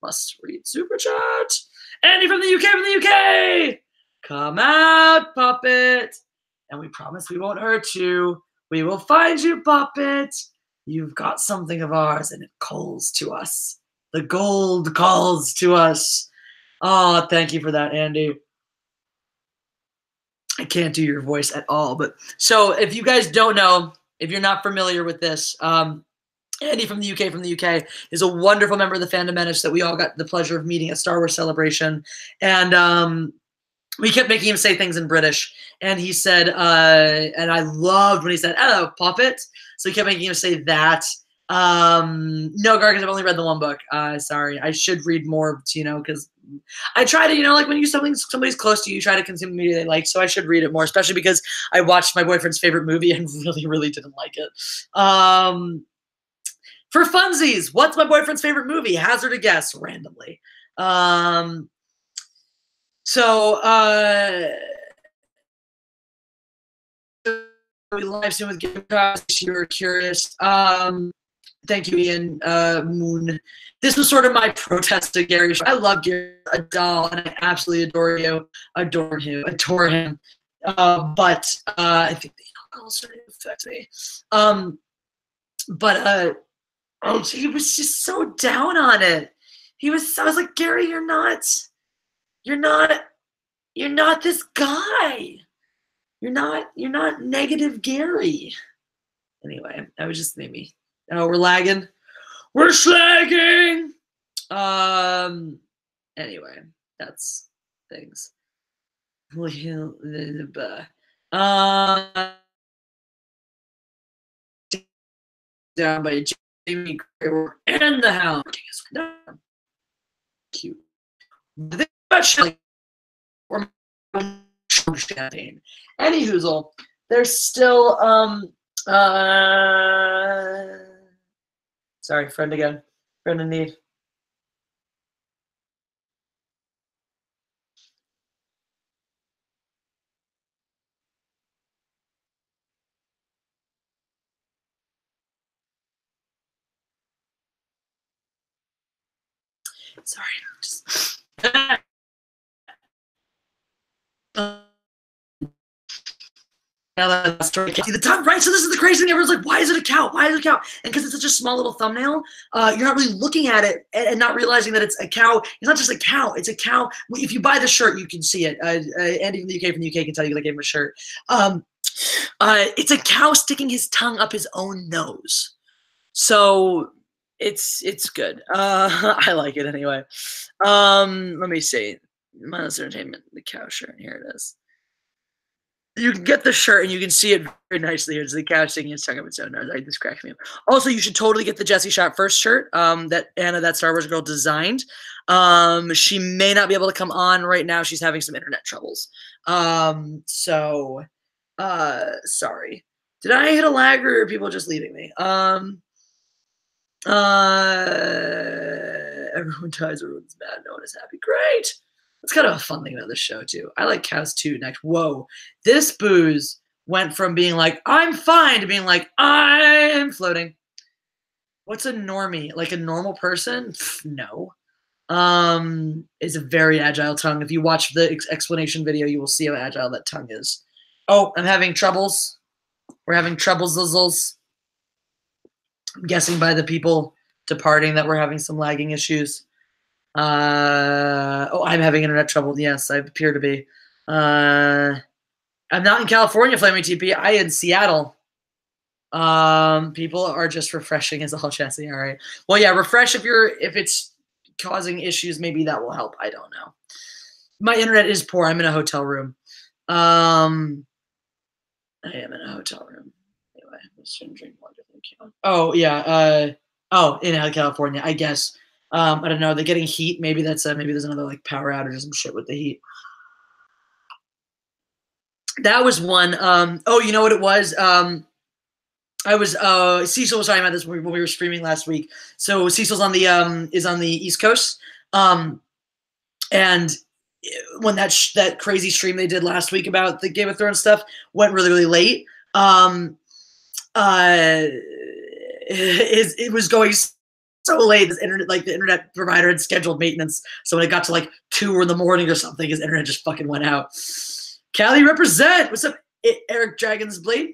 Must read super chat. Andy from the UK, come out, puppet. And we promise we won't hurt you. We will find you, puppet. You've got something of ours, and it calls to us. The gold calls to us. Oh, thank you for that, Andy. I can't do your voice at all. But so if you guys don't know, if you're not familiar with this, Andy from the UK is a wonderful member of the Fandom Menace that we all got the pleasure of meeting at Star Wars Celebration. And we kept making him say things in British. And he said, and I loved when he said, hello, puppet. So we kept making him say that. No, Gar, because I've only read the one book. Sorry, I should read more, because I try to, like when somebody's close to you, you try to consume media they like. So I should read it more, especially because I watched my boyfriend's favorite movie and really, really didn't like it. For funsies, what's my boyfriend's favorite movie? Hazard a guess randomly. We live stream with Game Pass if you were curious. Thank you, Ian Moon. This was sort of my protest to Gary. I love Gary, a doll, and I absolutely adore him. But I think the alcohol started to affect me. He was just so down on it. I was like, Gary, you're not this guy. You're not negative Gary. Anyway, that was just maybe. Oh, we're lagging. We're slagging. Anyway, that's things. Down by Jamie and the Hound. Cute. Or champagne. Any hoozle. There's still sorry, friend again. Friend in need. Sorry, just see the tongue, right? So this is the crazy thing. Everyone's like, why is it a cow? Why is it a cow? And because it's such a small little thumbnail, you're not really looking at it and not realizing that it's a cow. It's not just a cow. It's a cow. If you buy the shirt, you can see it. Andy from the UK can tell you, because I gave him a shirt. It's a cow sticking his tongue up his own nose. So it's good. I like it anyway. Let me see. Mindless Entertainment, the cow shirt. Here it is. You can get the shirt and you can see it very nicely. Here's the cow sticking his tongue up its own nose. This cracks me up. Also, you should totally get the Jessie Shot First shirt that Anna, that Star Wars girl, designed. She may not be able to come on right now. She's having some internet troubles. Sorry. Did I hit a lag, or are people just leaving me? Everyone dies, everyone's mad, no one is happy. Great. That's kind of a fun thing about this show, too. I like cows, too. Next, whoa. This booze went from being like, I'm fine, to being like, I'm floating. What's a normie? Like a normal person? No. It's a very agile tongue. If you watch the explanation video, you will see how agile that tongue is. Oh, I'm having troubles. We're having troubles, Lizzles. I'm guessing by the people departing that we're having some lagging issues. Oh, I'm having internet trouble. Yes, I appear to be. I'm not in California, Flaming TP. I in Seattle. People are just refreshing as all Jesse. All right. Well, yeah, refresh if it's causing issues. Maybe that will help. I don't know. My internet is poor. I'm in a hotel room. I am in a hotel room. Anyway, let's drink more. Oh yeah. In California, I guess. I don't know. They're getting heat. Maybe that's maybe there's another like power outage or some shit with the heat. That was one. Oh, you know what it was? I was Cecil was talking about this when we were streaming last week. So Cecil's on the is on the East Coast. And when that crazy stream they did last week about the Game of Thrones stuff went really, really late. It was going so late. This internet, like the internet provider had scheduled maintenance. So when it got to like 2 in the morning or something, his internet just fucking went out. Cali represent. What's up, Eric Dragon's Blade?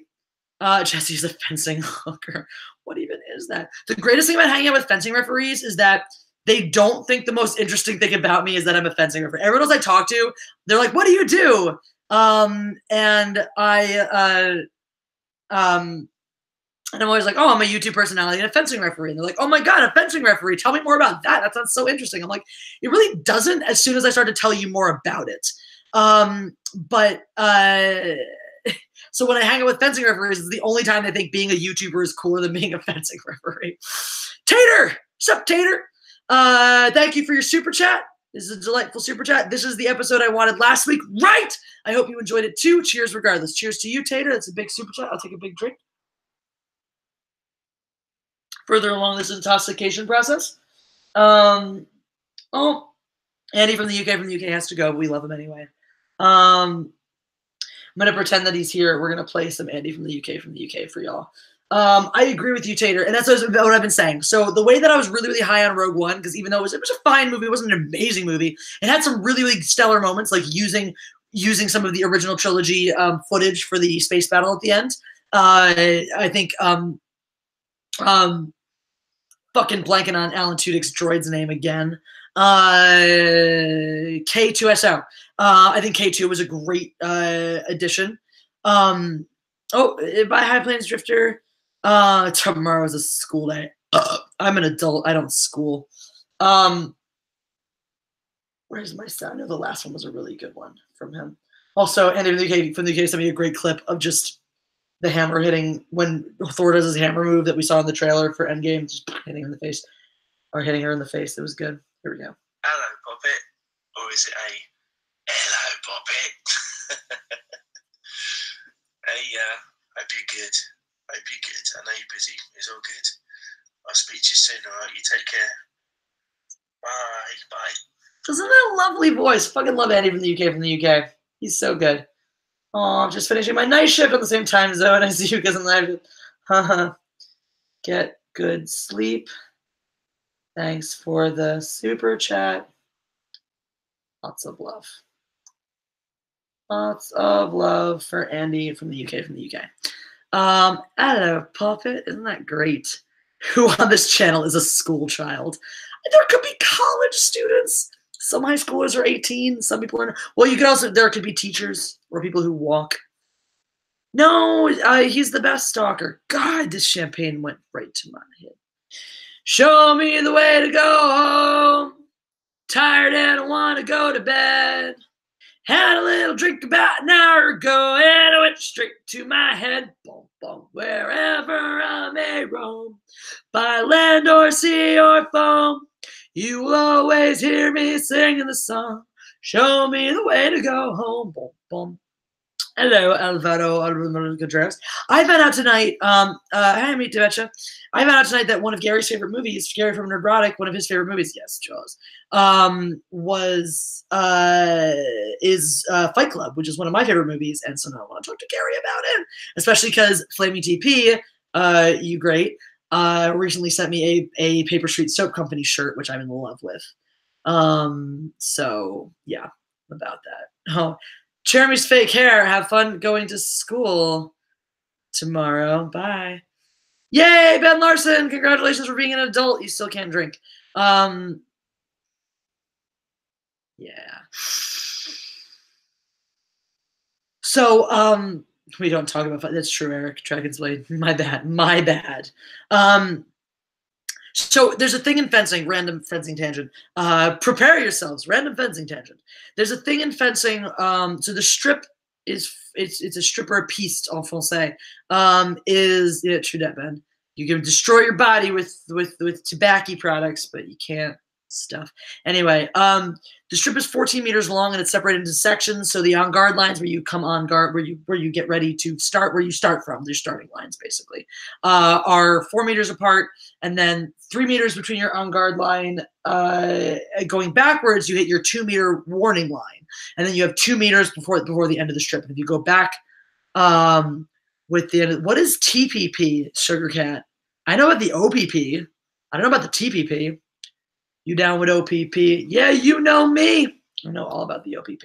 Jesse's a fencing hooker. What even is that? The greatest thing about hanging out with fencing referees is that they don't think the most interesting thing about me is that I'm a fencing referee. Everyone else I talk to, they're like, "What do you do?" And I'm always like, "Oh, I'm a YouTube personality and a fencing referee." And they're like, "Oh my God, a fencing referee. Tell me more about that. That sounds so interesting." I'm like, it really doesn't as soon as I start to tell you more about it. So when I hang out with fencing referees, it's the only time they think being a YouTuber is cooler than being a fencing referee. Tater! What's up, Tater? Thank you for your super chat. This is a delightful super chat. This is the episode I wanted last week, right? I hope you enjoyed it too. Cheers regardless. Cheers to you, Tater. That's a big super chat. I'll take a big drink. Further along this intoxication process. Andy from the UK has to go, but we love him anyway. I'm going to pretend that he's here. We're going to play some Andy from the UK for y'all. I agree with you, Tater, and that's what I've been saying. So the way that I was really, really high on Rogue One, because even though it was a fine movie, it wasn't an amazing movie, it had some really, really stellar moments, like using some of the original trilogy footage for the space battle at the end. I think fucking blanking on Alan Tudyk's droid's name again. K2SO. I think K2 was a great addition. By High Plains Drifter. Tomorrow's a school day. I'm an adult. I don't school. Where's my son? No, the last one was a really good one from him. Also, Andy from the UK sent me a great clip of just the hammer hitting when Thor does his hammer move that we saw in the trailer for Endgame, just hitting him in the face. Or hitting her in the face. It was good. Here we go. Hello, Poppet. Or is it a hello, Poppet? Hey, hope you're good. Hope you're good. I know you're busy. It's all good. I'll speak to you soon, alright? You take care. Bye. Bye. Doesn't that lovely voice? Fucking love Andy from the UK. He's so good. Oh, I'm just finishing my night shift at the same time zone as you guys in live. Haha. Get good sleep. Thanks for the super chat. Lots of love. Lots of love for Andy from the UK. Hello, Puppet. Isn't that great? Who on this channel is a school child? There could be college students. Some high schoolers are 18. Some people are. Well, you could also. There could be teachers or people who walk. No, he's the best stalker. God, this champagne went right to my head. Show me the way to go home. Tired and I want to go to bed. Had a little drink about an hour ago and it went straight to my head. Boom, boom, wherever I may roam. By land or sea or foam. You will always hear me singing the song. Show me the way to go home. Boom, boom. Hello, Alvaro Contreras. I found out tonight, hi, Meet Devecha. I found out tonight that one of Gary's favorite movies, Gary from Nerdrotic, one of his favorite movies, yes, Jaws, is Fight Club, which is one of my favorite movies, and so now I want to talk to Gary about it, especially because Flaming TP, you great, recently sent me a Paper Street Soap Company shirt, which I'm in love with. So, yeah, about that. Oh, Jeremy's fake hair. Have fun going to school tomorrow. Bye. Yay, Ben Larson. Congratulations for being an adult. You still can't drink. Yeah. Yeah. So, we don't talk about that's true, Eric. Dragon's Blade. My bad. My bad. Um, so there's a thing in fencing, random fencing tangent. Prepare yourselves, random fencing tangent. There's a thing in fencing. So the strip is it's a strip or a piste en français. Is yeah, true that, man. You can destroy your body with tobacco products, but you can't stuff. Anyway, the strip is 14 meters long and it's separated into sections. So the on guard lines where you come on guard, where you get ready to start, where you start from, their starting lines basically, are 4 meters apart, and then 3 meters between your on guard line. Going backwards, you hit your 2 meter warning line, and then you have 2 meters before the end of the strip. And if you go back, with the end of, what is TPP, Sugar Cat? I know about the OPP. I don't know about the TPP. You down with OPP? Yeah, you know me. I know all about the OPP.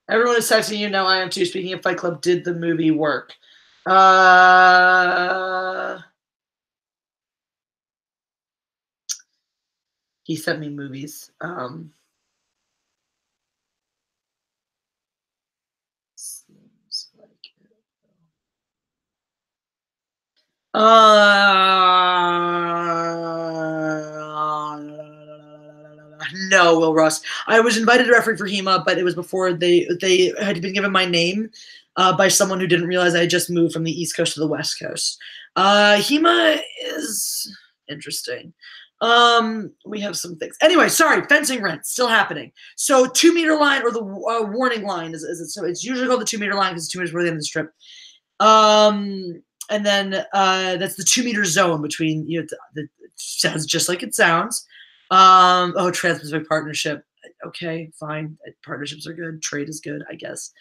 Everyone is texting you. No, I am too. Speaking of Fight Club, did the movie work? He sent me movies. Seems like it. No, Will Ross. I was invited to referee for HEMA, but it was before they had been given my name by someone who didn't realize I had just moved from the East Coast to the West Coast. HEMA is interesting. We have some things. Anyway, sorry, fencing rent still happening. So 2 meter line or the warning line is it? So it's usually called the 2 meter line because it's 2 meters before the end of the strip. And then that's the 2 meter zone between, you know, it sounds just like it sounds. Oh, Trans-Pacific Partnership. Okay, fine. Partnerships are good. Trade is good, I guess.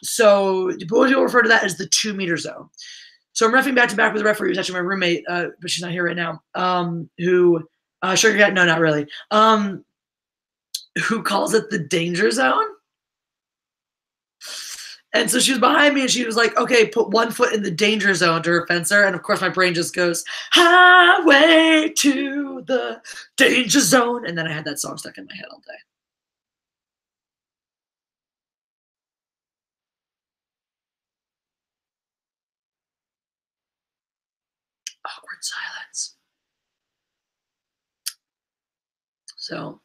So people refer to that as the 2 meter zone. So I'm reffing back to back with a referee who's actually my roommate, but she's not here right now. Who, Sugar Cat? No, not really. Who calls it the danger zone? And so she was behind me and she was like, okay, put 1 foot in the danger zone to her fencer. And of course, my brain just goes, highway to the danger zone. And then I had that song stuck in my head all day. Awkward silence. So,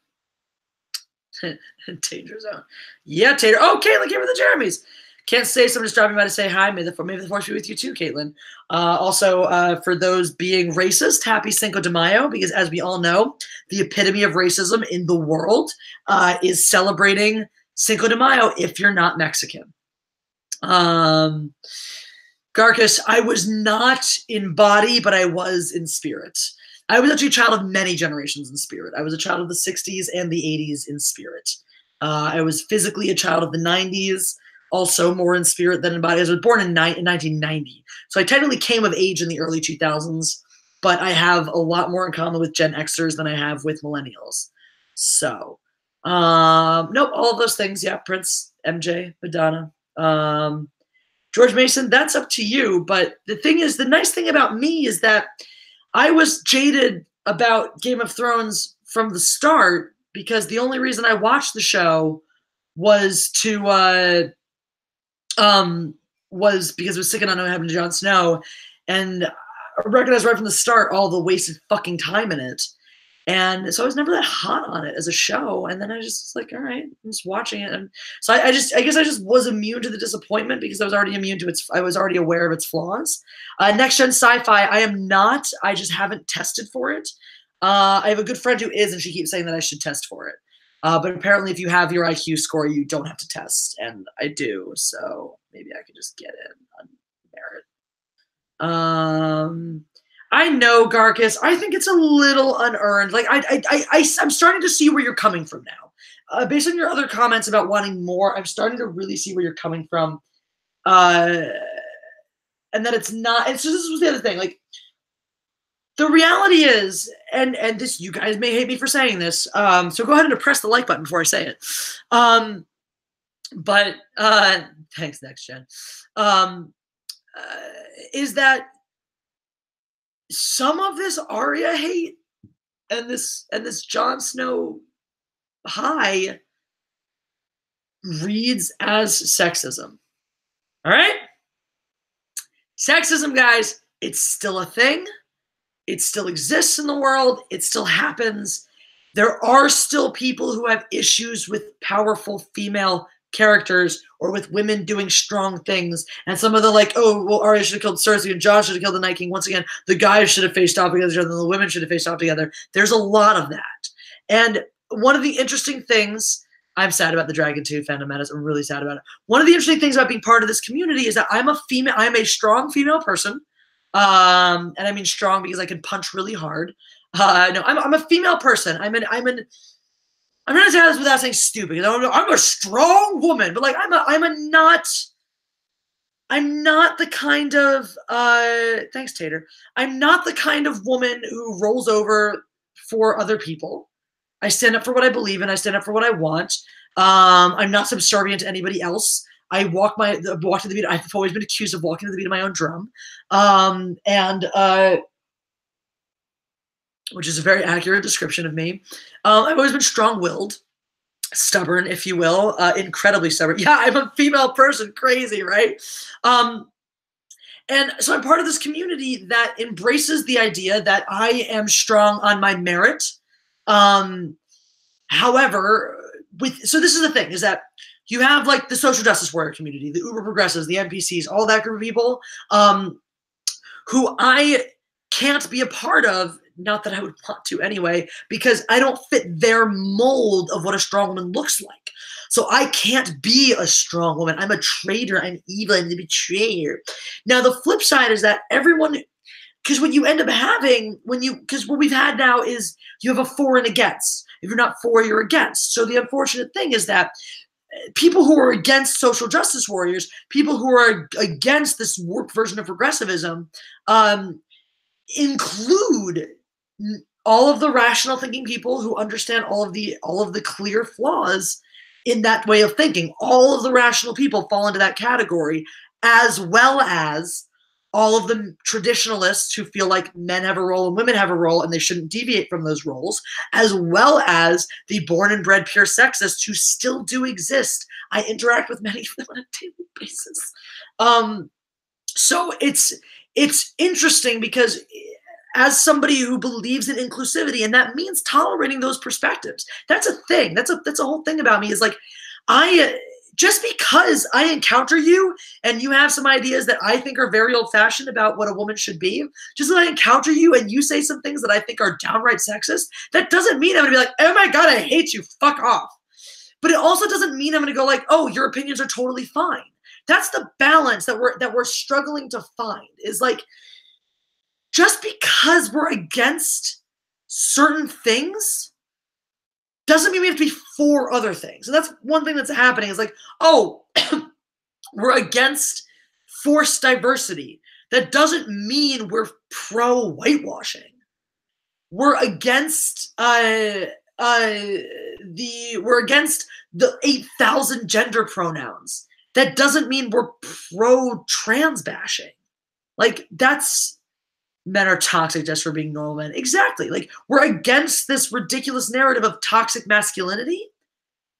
danger zone. Yeah, Tater. Oh, Caitlin came for the Jeremys. Can't say, so I'm just dropping by to say hi. Maybe the force be with you too, Caitlin. Also, for those being racist, happy Cinco de Mayo, because as we all know, the epitome of racism in the world is celebrating Cinco de Mayo if you're not Mexican. Garcus, I was not in body, but I was in spirit. I was actually a child of many generations in spirit. I was a child of the 60s and the 80s in spirit. I was physically a child of the 90s, also more in spirit than in body. I was born in 1990. So I technically came of age in the early 2000s, but I have a lot more in common with Gen Xers than I have with millennials. So, nope, all of those things. Yeah, Prince, MJ, Madonna. George Mason, that's up to you. But the thing is, the nice thing about me is that I was jaded about Game of Thrones from the start because the only reason I watched the show was to was because it was sick and unknown happened to Jon Snow, and I recognized right from the start all the wasted fucking time in it. And so I was never that hot on it as a show. And then I just was like, all right, I'm just watching it. And so I guess I just was immune to the disappointment because I was already immune to I was already aware of its flaws. Next gen sci-fi, I am not. I just haven't tested for it. I have a good friend who is, and she keeps saying that I should test for it. But apparently, if you have your IQ score, you don't have to test, and I do. So maybe I could just get in on merit. I know, Garcus. I think it's a little unearned. Like I'm starting to see where you're coming from now. Based on your other comments about wanting more, I'm starting to really see where you're coming from. And that it's not. It's just, this was the other thing. Like the reality is, and this, you guys may hate me for saying this. So go ahead and press the like button before I say it. But thanks, next gen. Is that some of this Arya hate and this Jon Snow high reads as sexism. All right? Sexism, guys, it's still a thing. It still exists in the world. It still happens. There are still people who have issues with powerful female characters or with women doing strong things. And some of the like, oh, well, Arya should have killed Cersei and Jon should have killed the Night King. Once again, the guys should have faced off against each other and the women should have faced off together. There's a lot of that. And one of the interesting things, I'm sad about the Dragon 2 fandom madness. I'm really sad about it. One of the interesting things about being part of this community is that I'm a strong female person. And I mean strong because I can punch really hard. No, I'm a female person. I'm not saying this without saying stupid. I'm a strong woman, but like I'm not the kind of thanks, Tater. I'm not the kind of woman who rolls over for other people. I stand up for what I believe in. I stand up for what I want. I'm not subservient to anybody else. I walk to the beat. I've always been accused of walking to the beat of my own drum, which is a very accurate description of me. I've always been strong-willed, stubborn, if you will, incredibly stubborn. Yeah, I'm a female person, crazy, right? And so I'm part of this community that embraces the idea that I am strong on my merit. However, so this is the thing, is that you have like the social justice warrior community, the uber progressives, the NPCs, all that group of people who I can't be a part of, not that I would want to anyway, because I don't fit their mold of what a strong woman looks like. So I can't be a strong woman. I'm a traitor. I'm evil. I'm the betrayer. Now, the flip side is that everyone, because what you end up having because what we've had now is you have a for and against. If you're not for, you're against. So the unfortunate thing is that people who are against social justice warriors, people who are against this warped version of progressivism, include all of the rational thinking people who understand all of the clear flaws in that way of thinking. All of the rational people fall into that category, as well as all of the traditionalists who feel like men have a role and women have a role and they shouldn't deviate from those roles, as well as the born and bred pure sexists who still do exist. I interact with many of them on a daily basis. So it's interesting because as somebody who believes in inclusivity, and that means tolerating those perspectives. That's a thing. That's a whole thing about me, is like, just because I encounter you and you have some ideas that I think are very old-fashioned about what a woman should be, just as I encounter you and you say some things that I think are downright sexist, that doesn't mean I'm gonna be like, oh my God, I hate you, fuck off. But it also doesn't mean I'm gonna go like, oh, your opinions are totally fine. That's the balance that we're struggling to find, is like, just because we're against certain things doesn't mean we have to be for other things. And that's one thing that's happening, is like, oh, we're against forced diversity. That doesn't mean we're pro whitewashing. We're against we're against the 8,000 gender pronouns. That doesn't mean we're pro trans bashing. Like, that's, men are toxic just for being normal men. Exactly. Like, we're against this ridiculous narrative of toxic masculinity.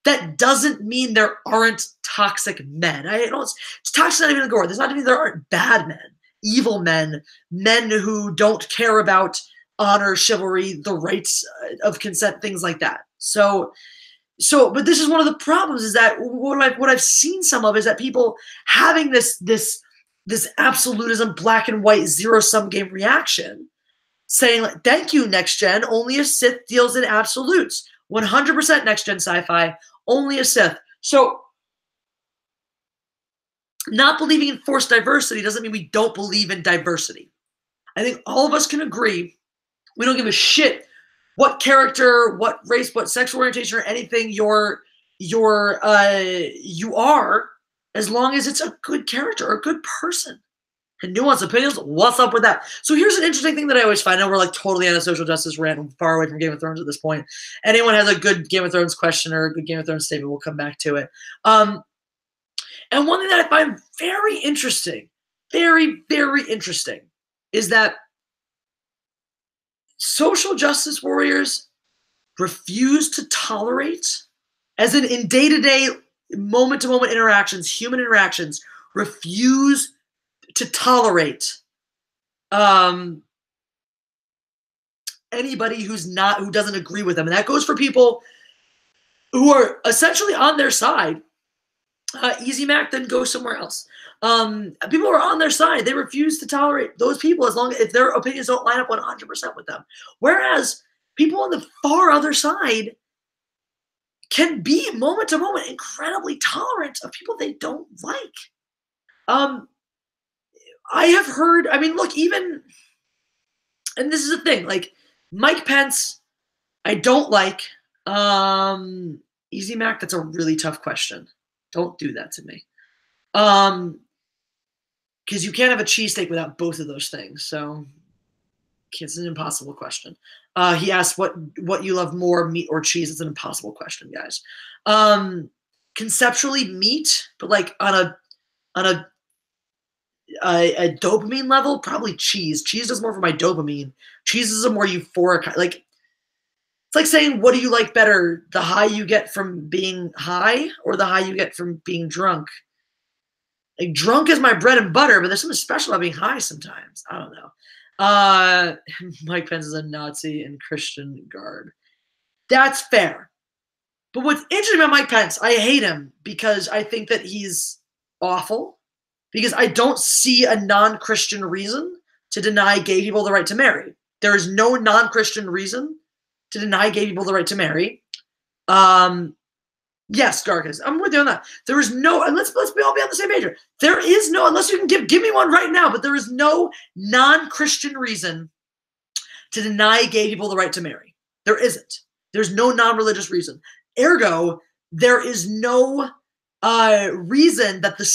That doesn't mean there aren't toxic men. It's toxic not even a gore. There's not even there aren't bad men, evil men, men who don't care about honor, chivalry, the rights of consent, things like that. So, but this is one of the problems, is that what I've seen some of is that people having this absolutism, black and white, zero-sum game reaction, saying, like, thank you, next gen, only a Sith deals in absolutes. 100% next gen sci-fi, only a Sith. So not believing in forced diversity doesn't mean we don't believe in diversity. I think all of us can agree we don't give a shit what character, what race, what sexual orientation, or anything you are, as long as it's a good character or a good person. And nuanced opinions, what's up with that? So here's an interesting thing that I always find. I know we're like totally on a social justice rant and far away from Game of Thrones at this point. Anyone has a good Game of Thrones question or a good Game of Thrones statement, we'll come back to it. And one thing that I find very interesting, very, very interesting, is that social justice warriors refuse to tolerate, as in day-to-day, moment-to-moment interactions, human interactions, refuse to tolerate anybody who doesn't agree with them. And that goes for people who are essentially on their side. Easy Mac then go somewhere else. People who are on their side, they refuse to tolerate those people as long as if their opinions don't line up 100% with them. Whereas people on the far other side can be moment to moment incredibly tolerant of people they don't like. I have heard, I mean, look, even, and this is the thing, like Mike Pence, I don't like. Easy Mac, that's a really tough question. Don't do that to me. Because you can't have a cheesesteak without both of those things. So it's an impossible question. He asked what you love more, meat or cheese. It's an impossible question, guys. Conceptually, meat, but like on a dopamine level, probably cheese. Cheese does more for my dopamine. Cheese is a more euphoric, like it's like saying, what do you like better, the high you get from being high or the high you get from being drunk? Like drunk is my bread and butter, but there's something special about being high sometimes. I don't know. Mike Pence is a Nazi in Christian garb. That's fair. But what's interesting about Mike Pence, I hate him because I think that he's awful, because I don't see a non-Christian reason to deny gay people the right to marry. There is no non-Christian reason to deny gay people the right to marry. Yes, Garcus, I'm with you on that. There is no, and let's all be on the same page here. There is no, unless you can give me one right now, but there is no non-Christian reason to deny gay people the right to marry. There isn't. There's no non-religious reason. Ergo, there is no reason that the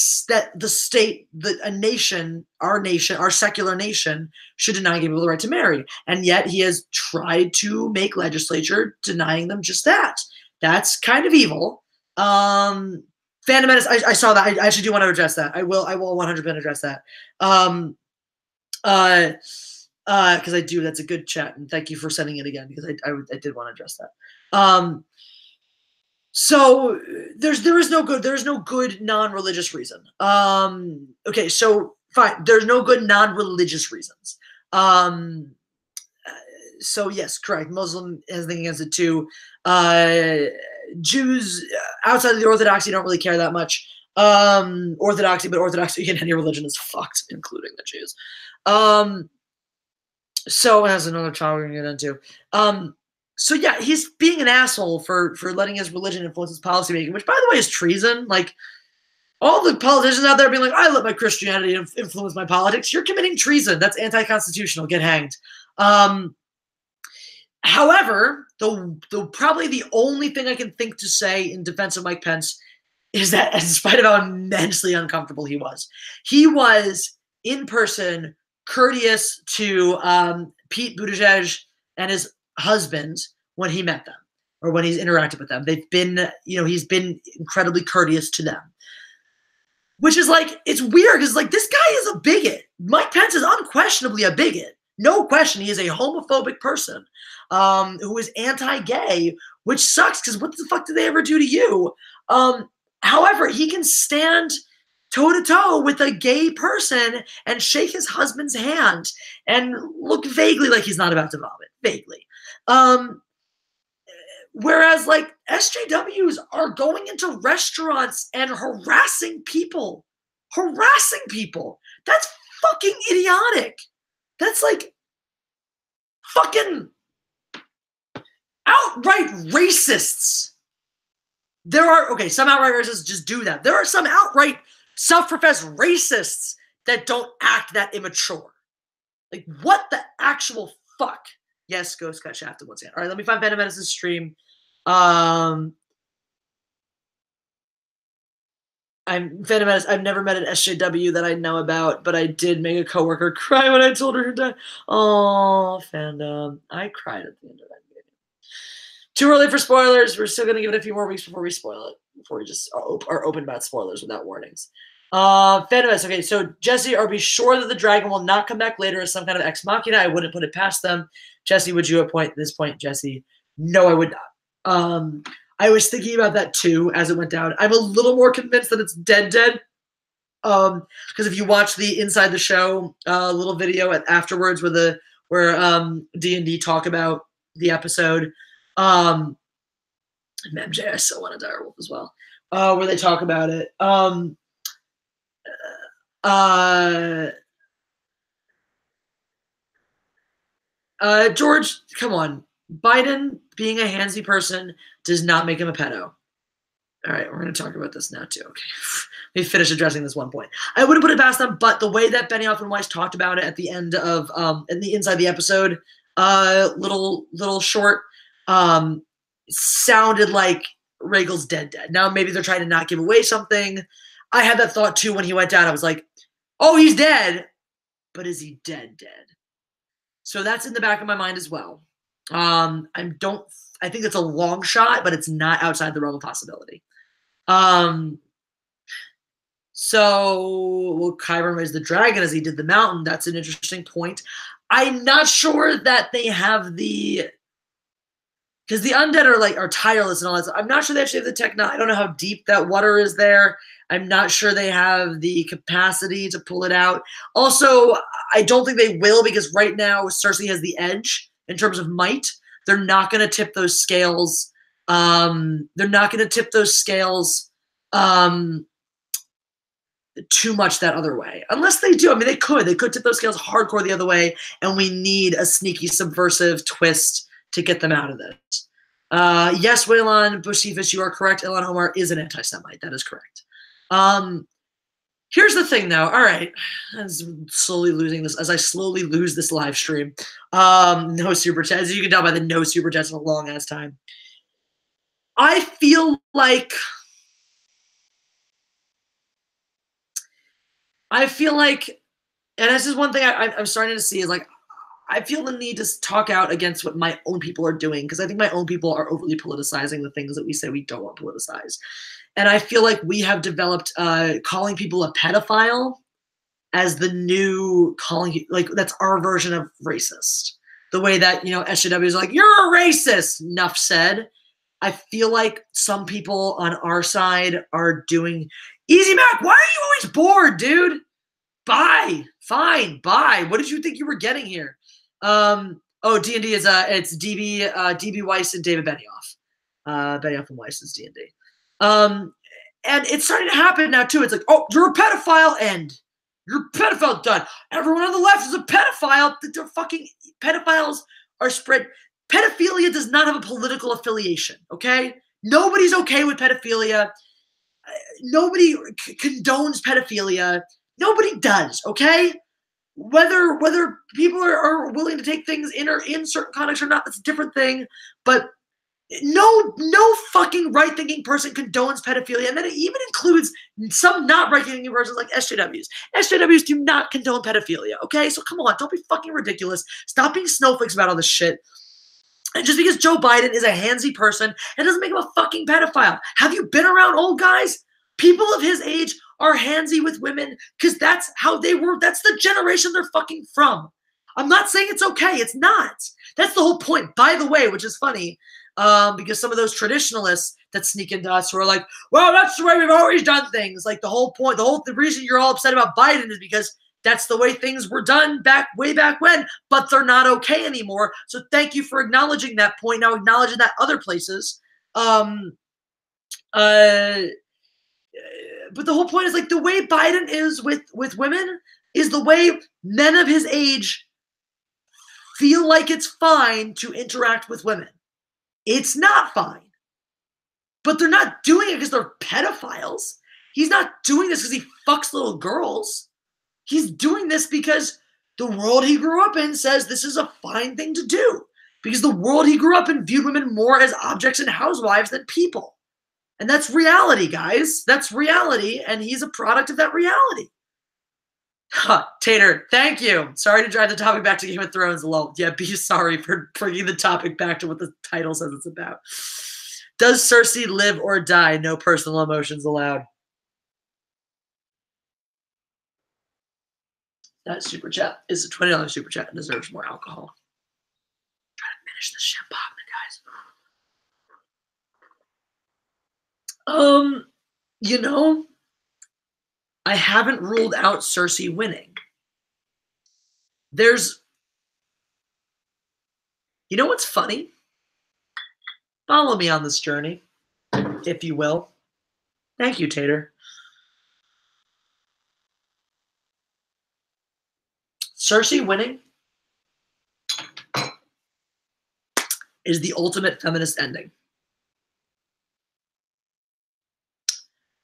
state, a nation, our secular nation, should deny gay people the right to marry. And yet he has tried to make legislature denying them just that. That's kind of evil. Phantom Menace, I saw that. I actually do want to address that. I will 100% address that. Because I do. That's a good chat, and thank you for sending it again, because I did want to address that. So there is no good non-religious reason. Okay, so fine. There's no good non-religious reasons. So yes, correct. Muslim has nothing against it too. Jews outside of the Orthodoxy don't really care that much. Orthodoxy in any religion is fucked, including the Jews. So that's another topic we're gonna get into. So yeah, he's being an asshole for letting his religion influence his policymaking, which, by the way, is treason. Like, all the politicians out there being like, I let my Christianity influence my politics. You're committing treason. That's anti-constitutional. Get hanged. However, probably the only thing I can think to say in defense of Mike Pence is that, in spite of how immensely uncomfortable he was in person courteous to Pete Buttigieg and his husband when he met them, or when he's interacted with them. They've been, he's been incredibly courteous to them. Which is like, it's weird because like this guy is a bigot. Mike Pence is unquestionably a bigot. No question, he is a homophobic person who is anti-gay, which sucks because what the fuck did they ever do to you? However, he can stand toe-to-toe with a gay person and shake his husband's hand and look vaguely like he's not about to vomit. Vaguely. Whereas, like, SJWs are going into restaurants and harassing people. Harassing people. That's fucking idiotic. That's like fucking outright racists. Some outright racists just do that. There are some outright self-professed racists that don't act that immature. Like, what the actual fuck? Yes, Ghost got shafted once again. All right, let me find Phantom Menace's stream. Phantom Menace, I've never met an SJW that I know about, but I did make a coworker cry when I told her to die. Oh, Phantom. I cried at the end of that video. Too early for spoilers. We're still going to give it a few more weeks before we spoil it. Before we just are open about spoilers without warnings. Venomous. Okay, so Jesse, are we sure that the dragon will not come back later as some kind of ex machina? I wouldn't put it past them. Jesse, would you at this point, Jesse? No, I would not. I was thinking about that too as it went down. I'm a little more convinced that it's dead. Because if you watch the inside the show little video afterwards where D&D talk about the episode, MJ, I still want a direwolf as well. Where they talk about it. George, come on. Biden being a handsy person does not make him a pedo. All right, we're going to talk about this now too. Okay, let me finish addressing this one point. I wouldn't put it past them, but the way that Benioff and Weiss talked about it at the end of in the inside the episode, little short, sounded like Regal's dead. Now maybe they're trying to not give away something. I had that thought too when he went down. I was like, oh, he's dead, but is he dead? So that's in the back of my mind as well. I think it's a long shot, but it's not outside the realm of possibility. So will Kyburn raise the dragon as he did the mountain? That's an interesting point. I'm not sure that they have because the undead are tireless and all that stuff. I'm not sure they actually have the technology. I don't know how deep that water is there. I'm not sure they have the capacity to pull it out. Also, I don't think they will because right now Cersei has the edge in terms of might. They're not going to tip those scales. Too much that other way. Unless they do. I mean, they could. They could tip those scales hardcore the other way, and we need a sneaky, subversive twist to get them out of this. Yes, Waylon Bushifis, you are correct. Ilhan Omar is an anti-Semite. That is correct. Here's the thing, though. All right. I'm slowly losing this as I slowly lose this live stream. No super chats. As you can tell by the no super chats in a long-ass time. I feel like and this is one thing I'm starting to see is like, I feel the need to talk out against what my own people are doing because I think my own people are overly politicizing the things that we say we don't want politicized. And I feel like we have developed calling people a pedophile as the new calling, like that's our version of racist. The way that, SJW is like, you're a racist, enough said. I feel like some people on our side are doing, Easy Mac, why are you always bored, dude? Bye. Fine, bye. What did you think you were getting here? D&D is it's DB Weiss and David Benioff. Benioff and Weiss is D&D. And it's starting to happen now too. It's like, oh, you're a pedophile, and you're a pedophile, done. Everyone on the left is a pedophile. They're fucking pedophiles are spread. Pedophilia does not have a political affiliation, okay? Nobody's okay with pedophilia. Nobody condones pedophilia. Nobody does, okay? Whether people are willing to take things in certain contexts or not, that's a different thing. But no fucking right-thinking person condones pedophilia, and then it even includes some not right-thinking persons like SJWs. SJWs do not condone pedophilia, okay? So come on, don't be fucking ridiculous. Stop being snowflakes about all this shit. And just because Joe Biden is a handsy person, it doesn't make him a fucking pedophile. Have you been around old guys? People of his age are handsy with women because that's how they were. That's the generation they're fucking from. I'm not saying it's okay. It's not. That's the whole point, by the way, which is funny because some of those traditionalists that sneak into us who are like, well, that's the way we've always done things. Like the whole point, the reason you're all upset about Biden is because that's the way things were done way back when, but they're not okay anymore. So thank you for acknowledging that point. Now acknowledging that other places. But the whole point is like the way Biden is with women is the way men of his age feel like it's fine to interact with women. It's not fine. But they're not doing it because they're pedophiles. He's not doing this because he fucks little girls. He's doing this because the world he grew up in says this is a fine thing to do. Because the world he grew up in viewed women more as objects and housewives than people. And that's reality, guys. That's reality, and he's a product of that reality. Tater, thank you. Sorry to drive the topic back to Game of Thrones. Lol. Yeah, be sorry for bringing the topic back to what the title says it's about. Does Cersei live or die? No personal emotions allowed. That super chat is a $20 super chat and deserves more alcohol. Try to finish this shit popping, guys. You know, I haven't ruled out Cersei winning. You know what's funny? Follow me on this journey, if you will. Thank you, Tater. Cersei winning is the ultimate feminist ending.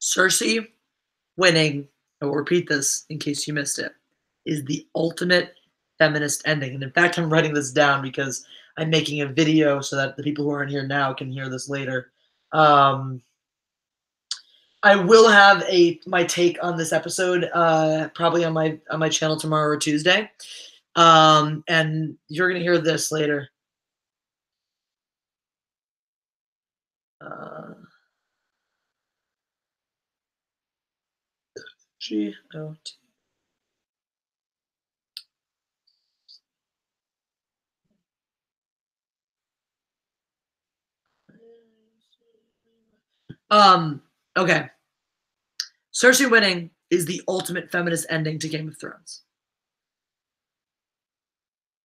Cersei winning, I will repeat this in case you missed it, is the ultimate feminist ending. And in fact, I'm writing this down because I'm making a video so that the people who aren't here now can hear this later. I will have my take on this episode probably on my channel tomorrow or Tuesday. And you're gonna hear this later. G-O-T. Okay. Cersei winning is the ultimate feminist ending to Game of Thrones.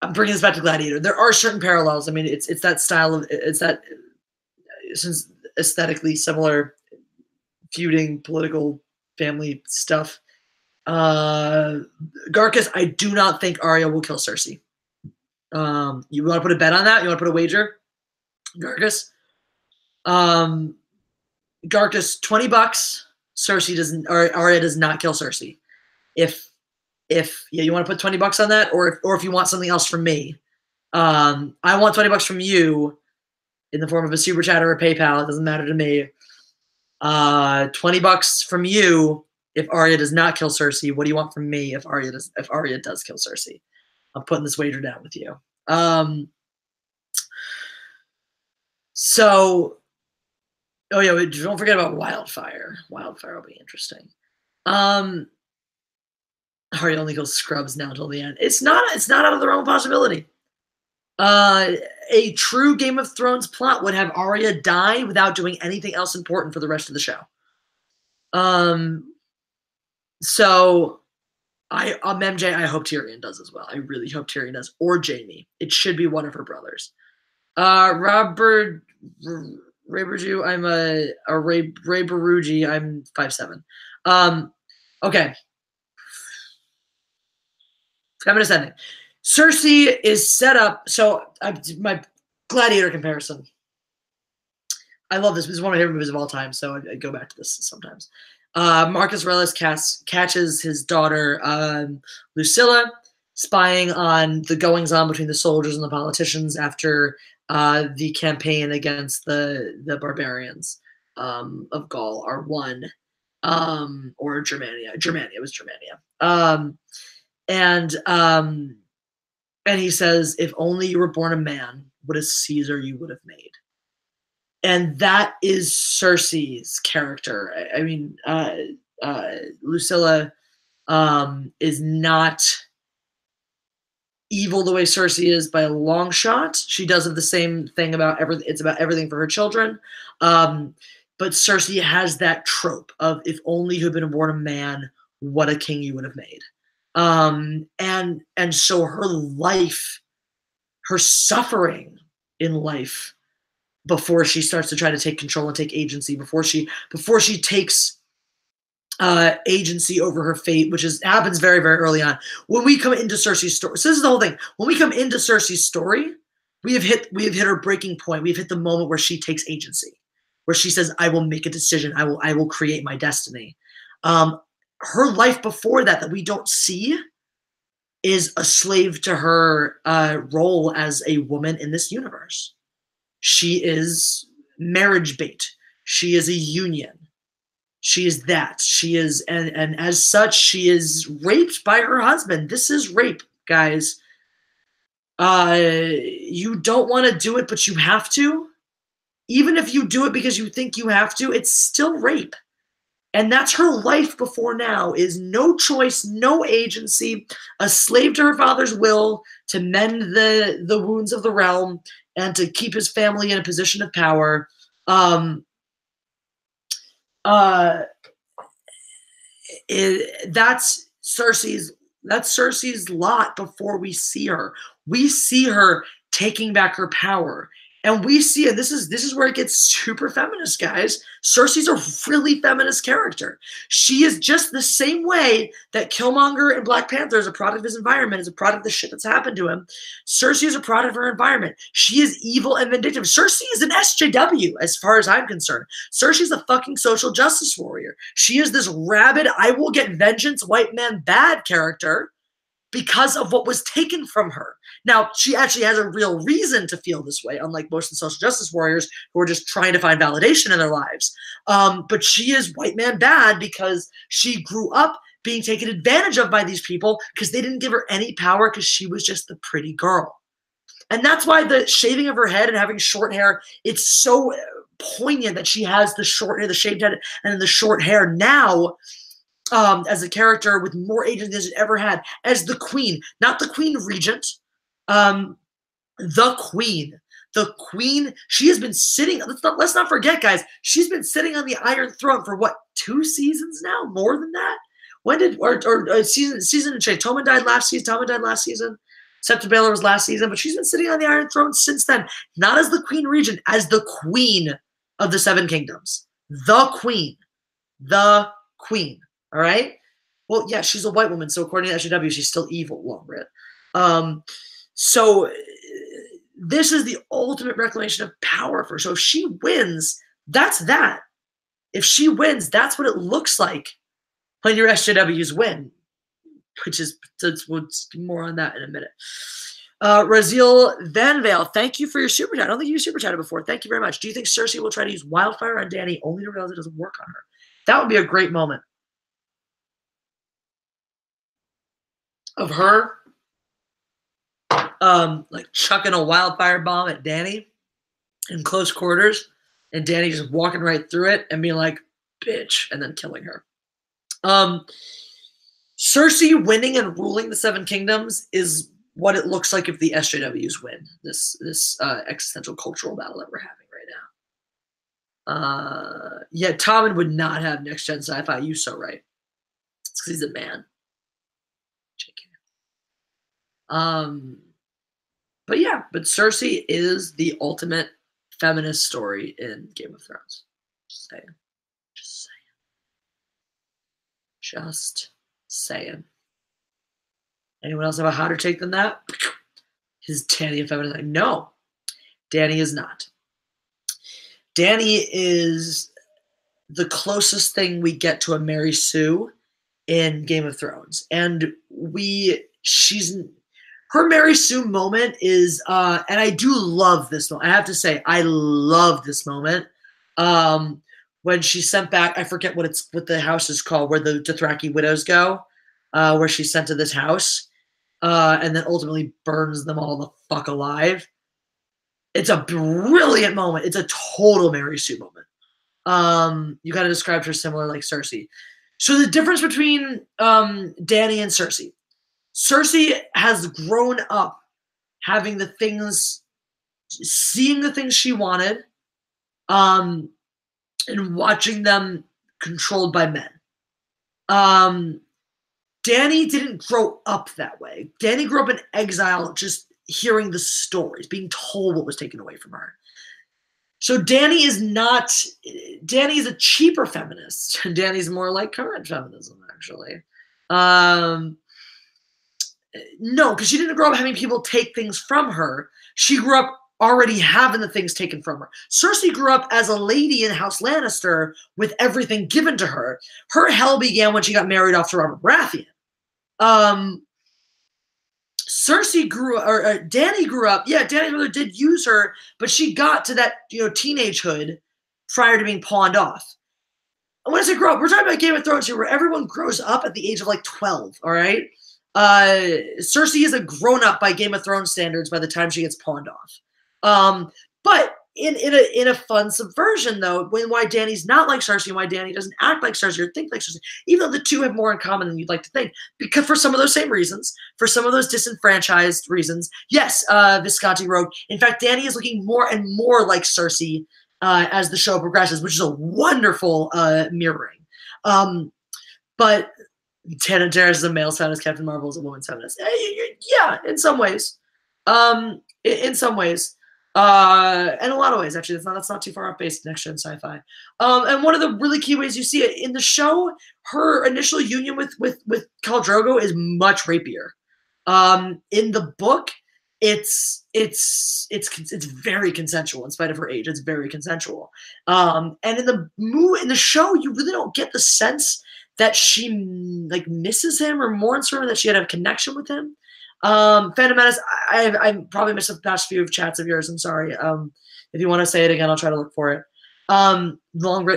I'm bringing this back to Gladiator. There are certain parallels. I mean, it's that style of since aesthetically similar feuding, political, family stuff. Garcus, I do not think Arya will kill Cersei. You want to put a bet on that? You want to put a wager, Garcus? Garcus, $20. Cersei doesn't, or Arya does not kill Cersei. If you want to put $20 on that, or if you want something else from me, I want $20 from you in the form of a super chat or a PayPal. It doesn't matter to me. $20 from you if Arya does not kill Cersei. What do you want from me if Arya does kill Cersei? I'm putting this wager down with you. So, oh yeah, don't forget about Wildfire. Wildfire will be interesting. Arya only kills Scrubs now until the end. It's not out of the realm of possibility. A true Game of Thrones plot would have Arya die without doing anything else important for the rest of the show. So MJ, I hope Tyrion does as well. I really hope Tyrion does, or Jaime. It should be one of her brothers. Robert Rayberju, I'm a Ray Baruji. I'm 5'7". Okay. Feminist ending. Cersei is set up. So my Gladiator comparison. I love this. This is one of my favorite movies of all time. So I go back to this sometimes. Marcus Aurelius catches his daughter Lucilla spying on the goings-on between the soldiers and the politicians after the campaign against the barbarians of Gaul are won, or Germania. It was Germania. And he says, if only you were born a man, what a Caesar you would have made. And that is Cersei's character. I mean, Lucilla is not evil the way Cersei is by a long shot. She does the same thing about everything. It's about everything for her children. But Cersei has that trope of if only you had been born a man, what a king you would have made. And so her life, her suffering in life before she starts to try to take control and take agency, before she takes agency over her fate, which happens very, very early on. When we come into Cersei's story, so this is the whole thing. When we come into Cersei's story, we have hit her breaking point. We've hit the moment where she takes agency, where she says, "I will make a decision. I will create my destiny." Her life before that we don't see is a slave to her role as a woman in this universe. She is marriage bait. She is a union. She is that. She is, and as such, she is raped by her husband. This is rape, guys. You don't want to do it, but you have to. Even if you do it because you think you have to, it's still rape. And that's her life before now, is no choice, no agency, a slave to her father's will to mend the wounds of the realm and to keep his family in a position of power. Um, uh, that's Cersei's lot before we see her. We see her taking back her power. And we see it. This is where it gets super feminist, guys. Cersei's a really feminist character. She is just the same way that Killmonger and Black Panther is a product of his environment, is a product of the shit that's happened to him. Cersei is a product of her environment. She is evil and vindictive. Cersei is an SJW, as far as I'm concerned. Cersei's a fucking social justice warrior. She is this rabid, I will get vengeance, white man bad character because of what was taken from her. Now, she actually has a real reason to feel this way, unlike most of the social justice warriors who are just trying to find validation in their lives. But she is white man bad because she grew up being taken advantage of by these people because they didn't give her any power because she was just the pretty girl. And that's why the shaving of her head and having short hair, it's so poignant that she has the short hair, the shaved head, and then the short hair now, as a character with more agency than she's ever had, as the queen, not the queen regent, the queen. The queen, she has been sitting, let's not forget, guys, she's been sitting on the Iron Throne for what, 2 seasons now? More than that? When did, season change? Tommen died last season. Septa Baylor was last season, but she's been sitting on the Iron Throne since then, not as the queen regent, as the queen of the Seven Kingdoms. The queen. The queen. All right. Well, yeah, she's a white woman, so according to SJW, she's still evil, Longrit. So this is the ultimate reclamation of power for her. So if she wins, that's that. If she wins, that's what it looks like when your SJWs win, which is, we'll more on that in a minute. Raziel Van Vale, thank you for your super chat. I don't think you super chatted before. Thank you very much. Do you think Cersei will try to use wildfire on Dany only to realize it doesn't work on her? That would be a great moment. Of her like chucking a wildfire bomb at Dany in close quarters, and Dany just walking right through it and being like, bitch, and then killing her. Cersei winning and ruling the Seven Kingdoms is what it looks like if the SJWs win this existential cultural battle that we're having right now. Yeah, Tommen would not have next gen sci-fi. You so right. It's because he's a man. But yeah, but Cersei is the ultimate feminist story in Game of Thrones. Just saying. Just saying. Just saying. Anyone else have a hotter take than that? Is Dany a feminist? Like, no, Dany is not. Dany is the closest thing we get to a Mary Sue in Game of Thrones. And her Mary Sue moment is, and I do love this moment. I have to say, I love this moment. When she's sent back, I forget what the house is called, where the Dothraki widows go, where she's sent to this house, and then ultimately burns them all the fuck alive. It's a brilliant moment. It's a total Mary Sue moment. You got to describe her similar like Cersei. So the difference between Dany and Cersei. Cersei has grown up having seeing the things she wanted, and watching them controlled by men. Dany didn't grow up that way. Dany grew up in exile, just hearing the stories, being told what was taken away from her. So Dany is a cheaper feminist. Dany's more like current feminism, actually. No, because she didn't grow up having people take things from her. She grew up already having the things taken from her. Cersei grew up as a lady in House Lannister with everything given to her. Her hell began when she got married off to Robert Baratheon. Dany grew up, yeah, Dany's mother did use her, but she got to that, teenagehood prior to being pawned off. And when I say grow up, we're talking about Game of Thrones here, where everyone grows up at the age of like 12, all right? Cersei is a grown-up by Game of Thrones standards by the time she gets pawned off. But in a fun subversion though, why Dany's not like Cersei and why Dany doesn't act like Cersei or think like Cersei, even though the two have more in common than you'd like to think, because for some of those same reasons, for some of those disenfranchised reasons, yes, Visconti Rogue. In fact, Dany is looking more and more like Cersei as the show progresses, which is a wonderful mirroring. But Tana Jarrus is a male feminist, Captain Marvel is a woman's feminist. Yeah, in some ways. In some ways. In a lot of ways, actually. That's not too far off base next gen sci-fi. And one of the really key ways you see it in the show, her initial union with Khal Drogo is much rapier. In the book, it's very consensual in spite of her age. It's very consensual. And in the show, you really don't get the sense that she like misses him or mourns for him, that she had a connection with him. Phantom Menace, I probably missed the past few chats of yours. I'm sorry. If you want to say it again, I'll try to look for it.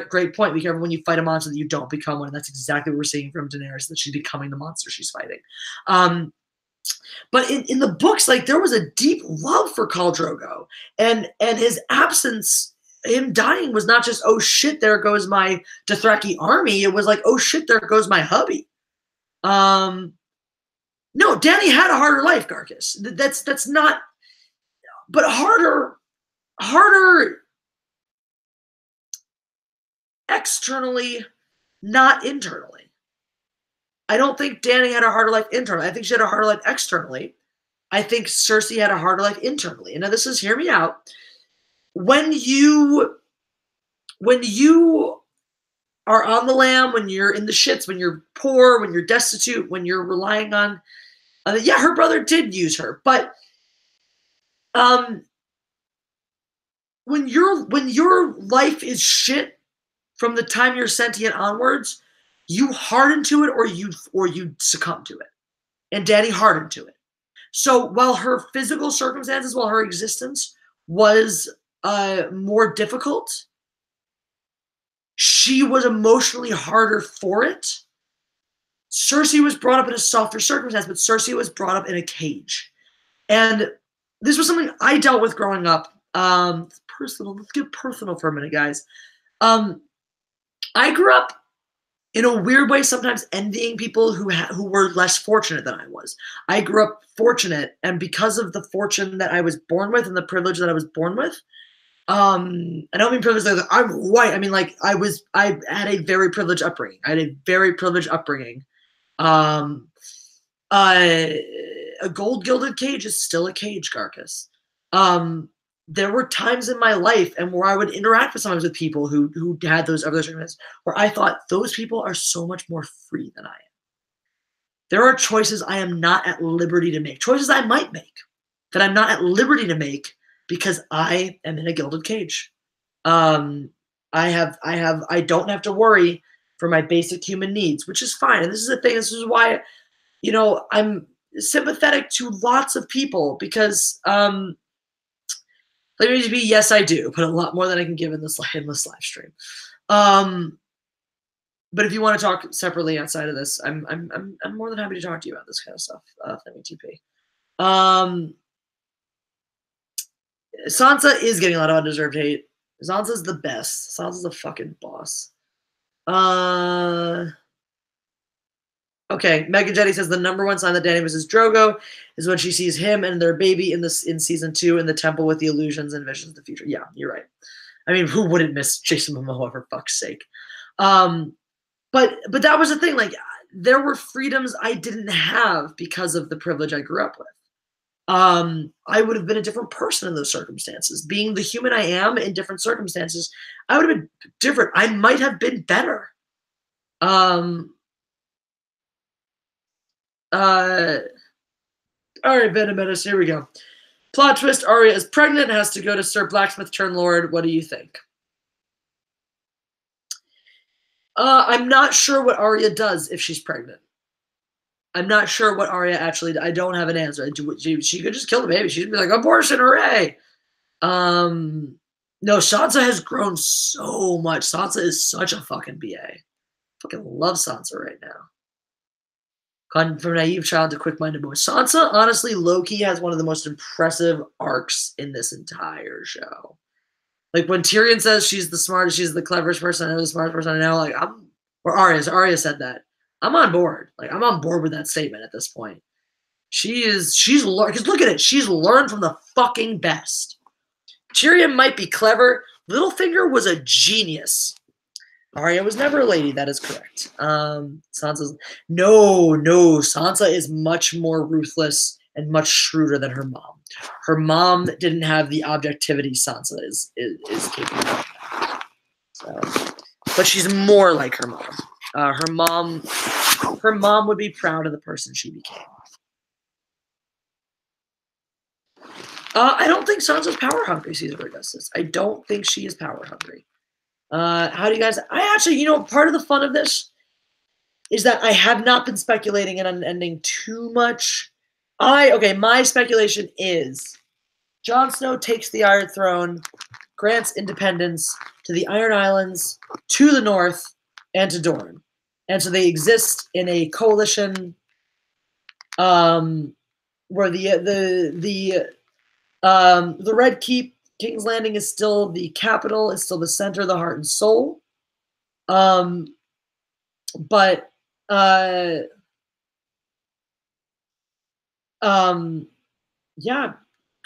Great point. Be careful when you fight a monster that you don't become one. And that's exactly what we're seeing from Daenerys, that she's becoming the monster she's fighting. But in the books, like, there was a deep love for Khal Drogo, and his absence, him dying, was not just, oh shit, there goes my Dothraki army. It was like, oh shit, there goes my hubby. No, Dany had a harder life, Garcus. That's not, but harder externally, not internally. I don't think Dany had a harder life internally. I think she had a harder life externally. I think Cersei had a harder life internally. And now this is, hear me out. When you are on the lam, when you're in the shits, when you're poor, when you're destitute, when you're relying on, yeah, her brother did use her, but when your life is shit from the time you're sentient onwards, you harden to it or you succumb to it. And Dany hardened to it. So while her physical circumstances, while her existence was more difficult, she was emotionally harder for it. Cersei was brought up in a softer circumstance, but Cersei was brought up in a cage. And this was something I dealt with growing up. Personal. Let's get personal for a minute, guys. I grew up in a weird way, sometimes envying people who were less fortunate than I was. I grew up fortunate, and because of the fortune that I was born with and the privilege that I was born with, I don't mean privilege like I'm white. I mean, like, I had a very privileged upbringing. A gold gilded cage is still a cage, Garcus. There were times in my life and where I would interact with sometimes with people who had those other circumstances where I thought those people are so much more free than I am. There are choices I am not at liberty to make, choices I might make that I'm not at liberty to make because I am in a gilded cage. I don't have to worry for my basic human needs, which is fine. And this is the thing. This is why, I'm sympathetic to lots of people because, let me just be, yes, I do, but a lot more than I can give in this live stream. But if you want to talk separately outside of this, I'm more than happy to talk to you about this kind of stuff. TP. Sansa is getting a lot of undeserved hate. Sansa's the best. Sansa's a fucking boss. Okay, Megan Jetty says the number one sign that Dany misses Drogo is when she sees him and their baby in season 2 in the temple with the illusions and visions of the future. Yeah, you're right. I mean, who wouldn't miss Jason Momoa, for fuck's sake? But that was the thing. Like, there were freedoms I didn't have because of the privilege I grew up with. I would have been a different person in those circumstances. Being the human I am in different circumstances, I would have been different. I might have been better. All right, Venemetis, here we go. Plot twist, Arya is pregnant, has to go to Sir Blacksmith Turn Lord. What do you think? I'm not sure what Arya does if she's pregnant. I'm not sure what Arya actually, I don't have an answer. She could just kill the baby. She'd be like, abortion, hooray! No, Sansa has grown so much. Sansa is such a fucking BA. Fucking love Sansa right now. Gone from naive child to quick-minded boy. Sansa, honestly, low-key has one of the most impressive arcs in this entire show. Like when Tyrion says she's the smartest, she's the cleverest person, I know, the smartest person I know. Like or Arya said that. I'm on board. Like I'm on board with that statement at this point. She's learned, because look at it. She's learned from the fucking best. Tyrion might be clever. Littlefinger was a genius. Arya was never a lady. That is correct. Sansa's no. Sansa is much more ruthless and much shrewder than her mom. Her mom didn't have the objectivity Sansa is capable of. So, but she's more like her mom. Her mom would be proud of the person she became. I don't think Sansa's power hungry, Caesar Augustus. I don't think she is power hungry. How do you guys? I actually, part of the fun of this is that I have not been speculating on an ending too much. My speculation is Jon Snow takes the Iron Throne, grants independence to the Iron Islands, to the north, and to Dorne. And so they exist in a coalition where the Red Keep, King's Landing is still the capital, is still the center, the heart and soul. Yeah,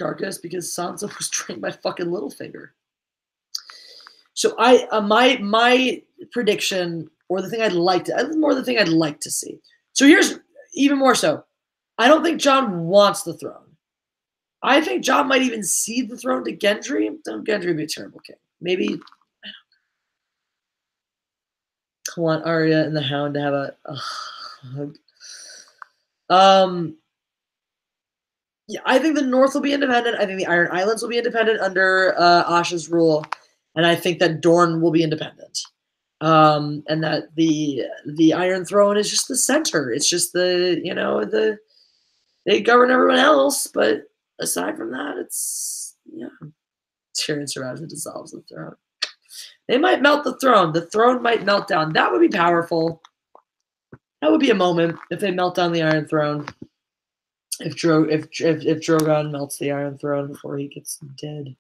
Gargus, because Sansa was trained by fucking Littlefinger. So my prediction, or the thing I'd like to see. So here's even more so. I don't think Jon wants the throne. I think Jon might even cede the throne to Gendry. Gendry would be a terrible king. Maybe I want Arya and the Hound to have a hug. Yeah, I think the North will be independent. I think the Iron Islands will be independent under Asha's rule, and I think that Dorne will be independent. And that the Iron Throne is just the center. It's just they govern everyone else, but aside from that, it's Tyrion survives and dissolves the throne. They might melt the throne. The throne might melt down. That would be powerful. That would be a moment if they melt down the Iron Throne. If Drogon melts the Iron Throne before he gets dead.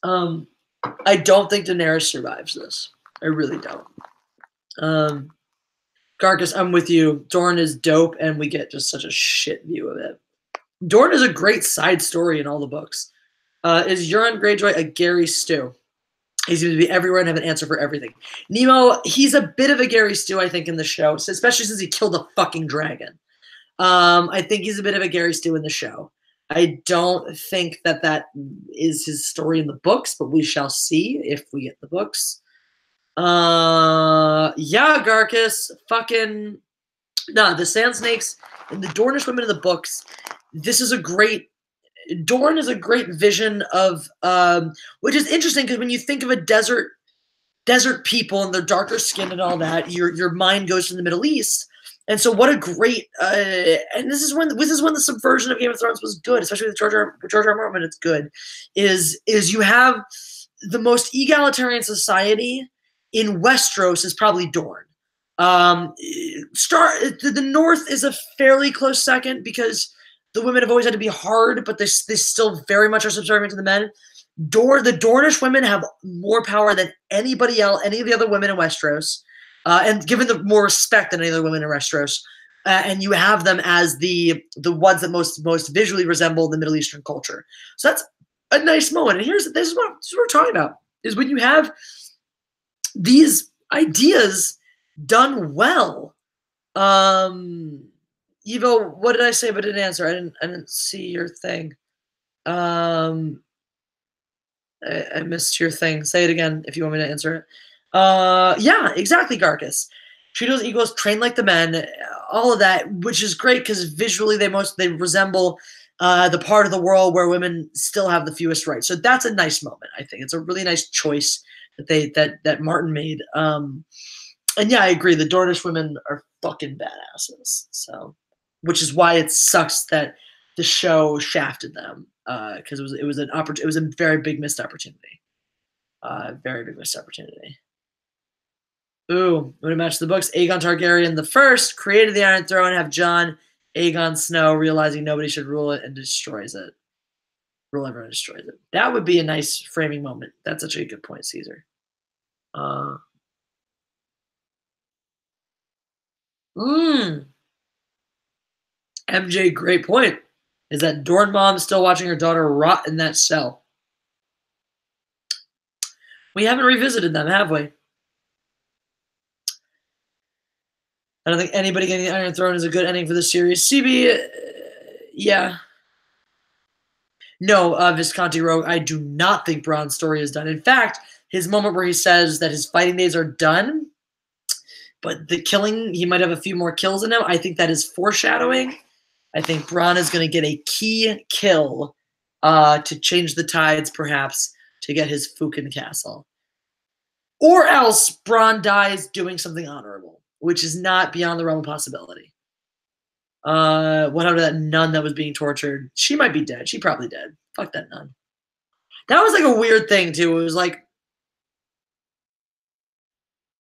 I don't think Daenerys survives this. I really don't. Garcus, I'm with you. Dorne is dope, and we get just such a shit view of it. Dorne is a great side story in all the books. Is Euron Greyjoy a Gary Stew? He seems to be everywhere and have an answer for everything. Nemo, he's a bit of a Gary Stew, I think, in the show, especially since he killed a fucking dragon. I think he's a bit of a Gary Stew in the show. I don't think that is his story in the books, but we shall see if we get the books. Yeah, Garcus, fucking the Sand Snakes and the Dornish women in the books. Dorne is a great vision of, which is interesting because when you think of a desert people and their darker skin and all that, your mind goes to the Middle East. And so, what a great and this is when the subversion of Game of Thrones was good, especially with George R. R. Martin. It's good. Is you have the most egalitarian society in Westeros is probably Dorne. The North is a fairly close second because the women have always had to be hard, but they still very much are subservient to the men. The Dornish women have more power than anybody else, any of the other women in Westeros. And given the more respect than any other women in Westeros, and you have them as the ones that most visually resemble the Middle Eastern culture. So that's a nice moment. And this is what we're talking about: is when you have these ideas done well. Evo, what did I say? But I didn't answer. I didn't see your thing. I missed your thing. Say it again if you want me to answer it. Yeah, exactly, Garcus. Treat those equals, train like the men, all of that, which is great because visually they resemble the part of the world where women still have the fewest rights. So that's a nice moment. I think it's a really nice choice that Martin made. And yeah, I agree. The Dornish women are fucking badasses. So, which is why it sucks that the show shafted them because it was a very big missed opportunity. Very big missed opportunity. Ooh, when it matches the books, Aegon Targaryen the First created the Iron Throne, have Jon Aegon Snow realizing nobody should rule it and destroys it. Rule everyone destroys it. That would be a nice framing moment. That's such a good point, Caesar. MJ, great point. Is that Dorn mom still watching her daughter rot in that cell? We haven't revisited them, have we? I don't think anybody getting the Iron Throne is a good ending for the series. CB, yeah. No, Visconti Rogue, I do not think Braun's story is done. In fact, his moment where he says that his fighting days are done, but the killing, he might have a few more kills in him, I think that is foreshadowing. I think Braun is going to get a key kill to change the tides, perhaps, to get his Fukin castle. Or else Braun dies doing something honorable, which is not beyond the realm of possibility. What happened to that nun that was being tortured? She might be dead. She probably dead. Fuck that nun. That was like a weird thing, too. It was like,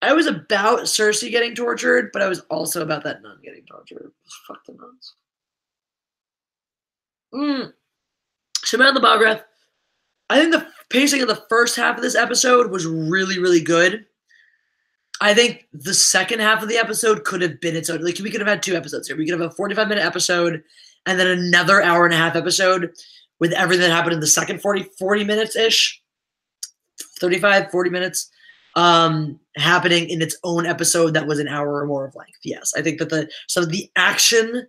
I was about Cersei getting tortured, but I was also about that nun getting tortured. Fuck the nuns. Shemad the Bogreth. I think the pacing of the first half of this episode was really, really good. I think the second half of the episode could have been its own. Like, we could have had 2 episodes here. We could have a 45-minute episode and then another hour-and-a-half episode with everything that happened in the second 40 minutes-ish, 35, 40 minutes, happening in its own episode that was an hour or more of length. Yes, I think that some of the action,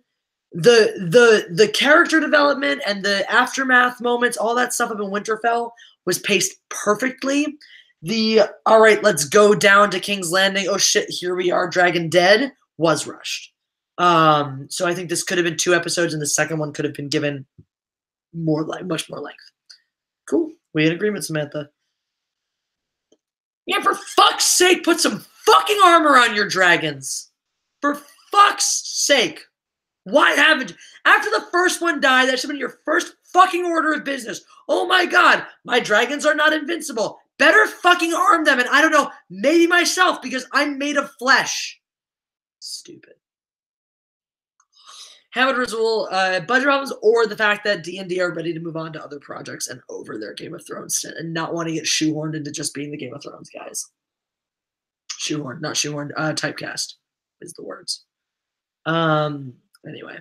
the character development and the aftermath moments, all that stuff up in Winterfell was paced perfectly. All right, let's go down to King's Landing. Oh shit, here we are, dragon dead, was rushed. So I think this could have been 2 episodes, and the second one could have been given much more length. Cool. We in agreement, Samantha. Yeah, for fuck's sake, put some fucking armor on your dragons. For fuck's sake. Why haven't you? After the first one died, that should have been your first fucking order of business. Oh my god, my dragons are not invincible. Better fucking arm them, and I don't know, maybe myself, because I'm made of flesh. Stupid. Hamid Rizul, budget problems, or the fact that D&D are ready to move on to other projects and over their Game of Thrones and not wanting to get shoehorned into just being the Game of Thrones guys. Shoehorned, not shoehorned. Typecast is the words. Anyway.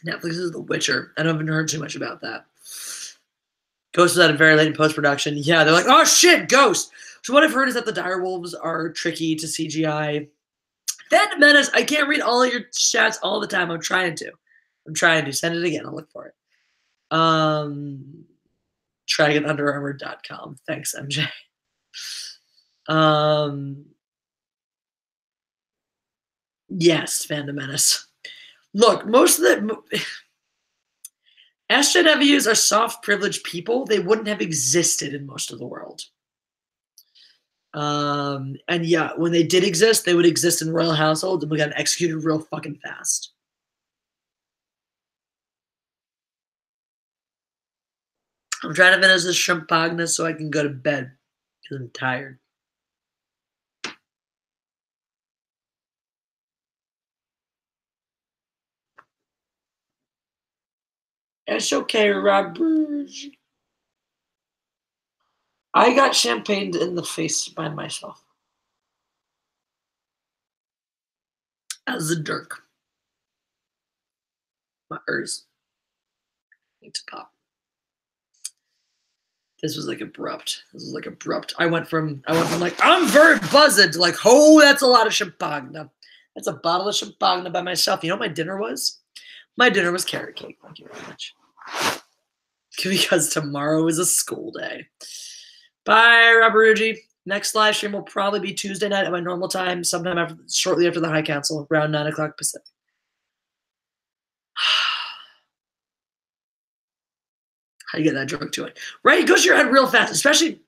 Netflix is The Witcher. I haven't heard too much about that. Ghost was at a very late in post-production. Yeah, they're like, oh shit, Ghost. So what I've heard is that the direwolves are tricky to CGI. Phantom Menace, I can't read all of your chats all the time. I'm trying to. Send it again. I'll look for it. DragonUnderArmour.com. Thanks, MJ. Yes, Phantom Menace. Look, most of the SJWs are soft privileged people. They wouldn't have existed in most of the world. And yeah, when they did exist, they would exist in royal households and we got executed real fucking fast. I'm trying to finish this champagne so I can go to bed because I'm tired. It's okay, Rob Bruges. I got champagne in the face by myself. As a dirk. My ears need to pop. This was like abrupt. I went from like, I'm very buzzed to like, oh, that's a lot of champagne. That's a bottle of champagne by myself. You know what my dinner was? My dinner was carrot cake. Thank you very much. Because tomorrow is a school day. Bye, Roberugi. Next live stream will probably be Tuesday night at my normal time, sometime shortly after the High Council, around 9 o'clock Pacific. How do you get that joke to it? Right? It goes to your head real fast, especially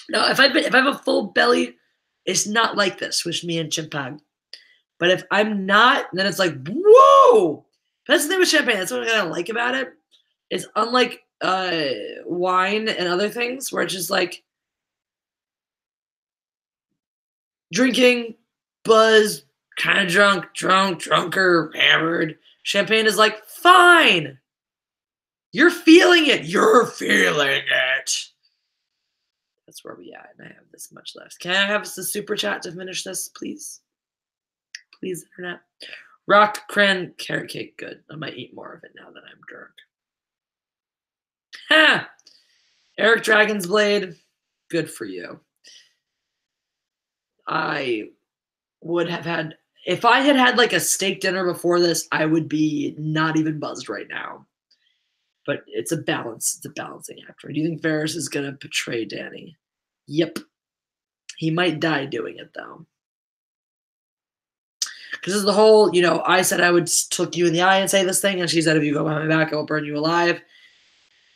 now if I have a full belly, it's not like this with me and champagne. But if I'm not, then it's like, whoa! That's the thing with champagne. That's what I kind of like about it. It's unlike wine and other things where it's just like drinking, buzz, kind of drunker, hammered. Champagne is like, fine. You're feeling it. You're feeling it. That's where we at, and I have this much left. Can I have the super chat to finish this, please? Please, internet. Rock cran carrot cake, good. I might eat more of it now that I'm drunk. Ha! Eric Dragon's Blade, good for you. I would have had, if I had had like a steak dinner before this, I would be not even buzzed right now. But it's a balance. It's a balancing act. Right? Do you think Varys is going to betray Dany? Yep. He might die doing it, though. Because this is the whole, I said I would look you in the eye and say this thing, and she said, if you go behind my back, I will burn you alive.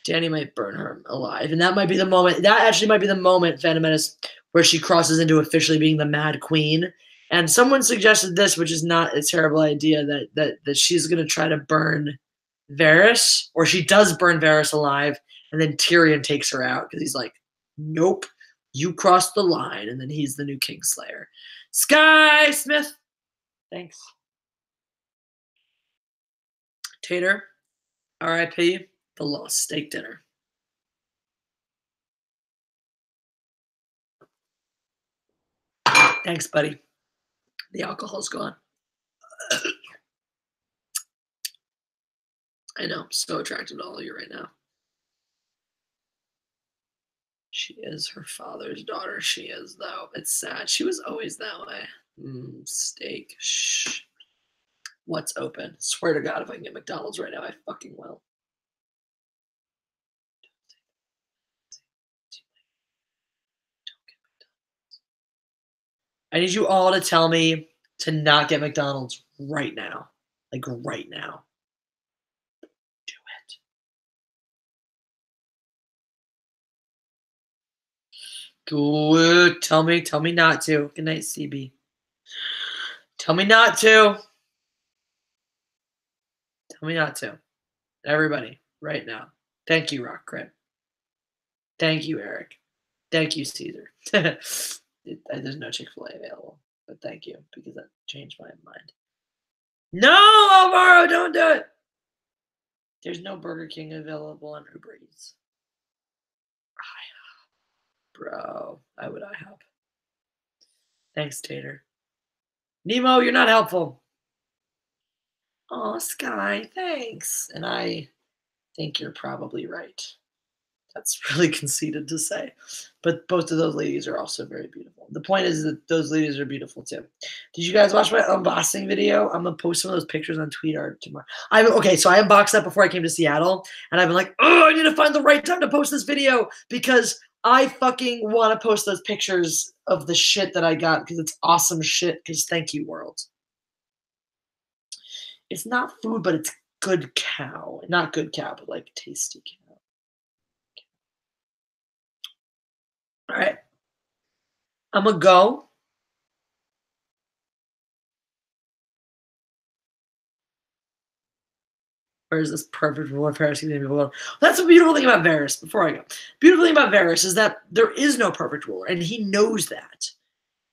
Dany might burn her alive. And that might be the moment, that actually might be the moment, Phantom Menace, where she crosses into officially being the Mad Queen. And someone suggested this, which is not a terrible idea, that she's going to try to burn Varys, or she does burn Varys alive, and then Tyrion takes her out because he's like, nope, you crossed the line, and then he's the new Kingslayer. Sky Smith, thanks. Tater, R.I.P., the lost steak dinner. Thanks, buddy. The alcohol's gone. I know, I'm so attracted to all of you right now. She is her father's daughter. She is, though. It's sad. She was always that way. Steak. Shh. What's open? Swear to God, if I can get McDonald's right now, I fucking will. I need you all to tell me to not get McDonald's right now. Like right now. Do it. Good. Tell me not to. Good night, CB. Tell me not to. Tell me not to. Everybody, right now. Thank you, Rock Crit. Thank you, Eric. Thank you, Caesar. There's no Chick-fil-A available, but thank you, because that changed my mind. No, Alvaro, don't do it. There's no Burger King available on Uber Eats. Bro, why would I help? Thanks, Tater. Nemo, you're not helpful. Oh, Sky, thanks. And I think you're probably right. That's really conceited to say. But both of those ladies are also very beautiful. The point is that those ladies are beautiful too. Did you guys watch my unboxing video? I'm going to post some of those pictures on TweetArt tomorrow. Okay, so I unboxed that before I came to Seattle. And I've been like, oh, I need to find the right time to post this video because I fucking want to post those pictures of the shit that I got because it's awesome shit. Because thank you, world. It's not food, but it's good cow. Not good cow, but like tasty cow. All right. I'm going to go. Where is this perfect rule of Varys? That's the beautiful thing about Varys. Before I go, beautiful thing about Varys is that there is no perfect ruler, and he knows that.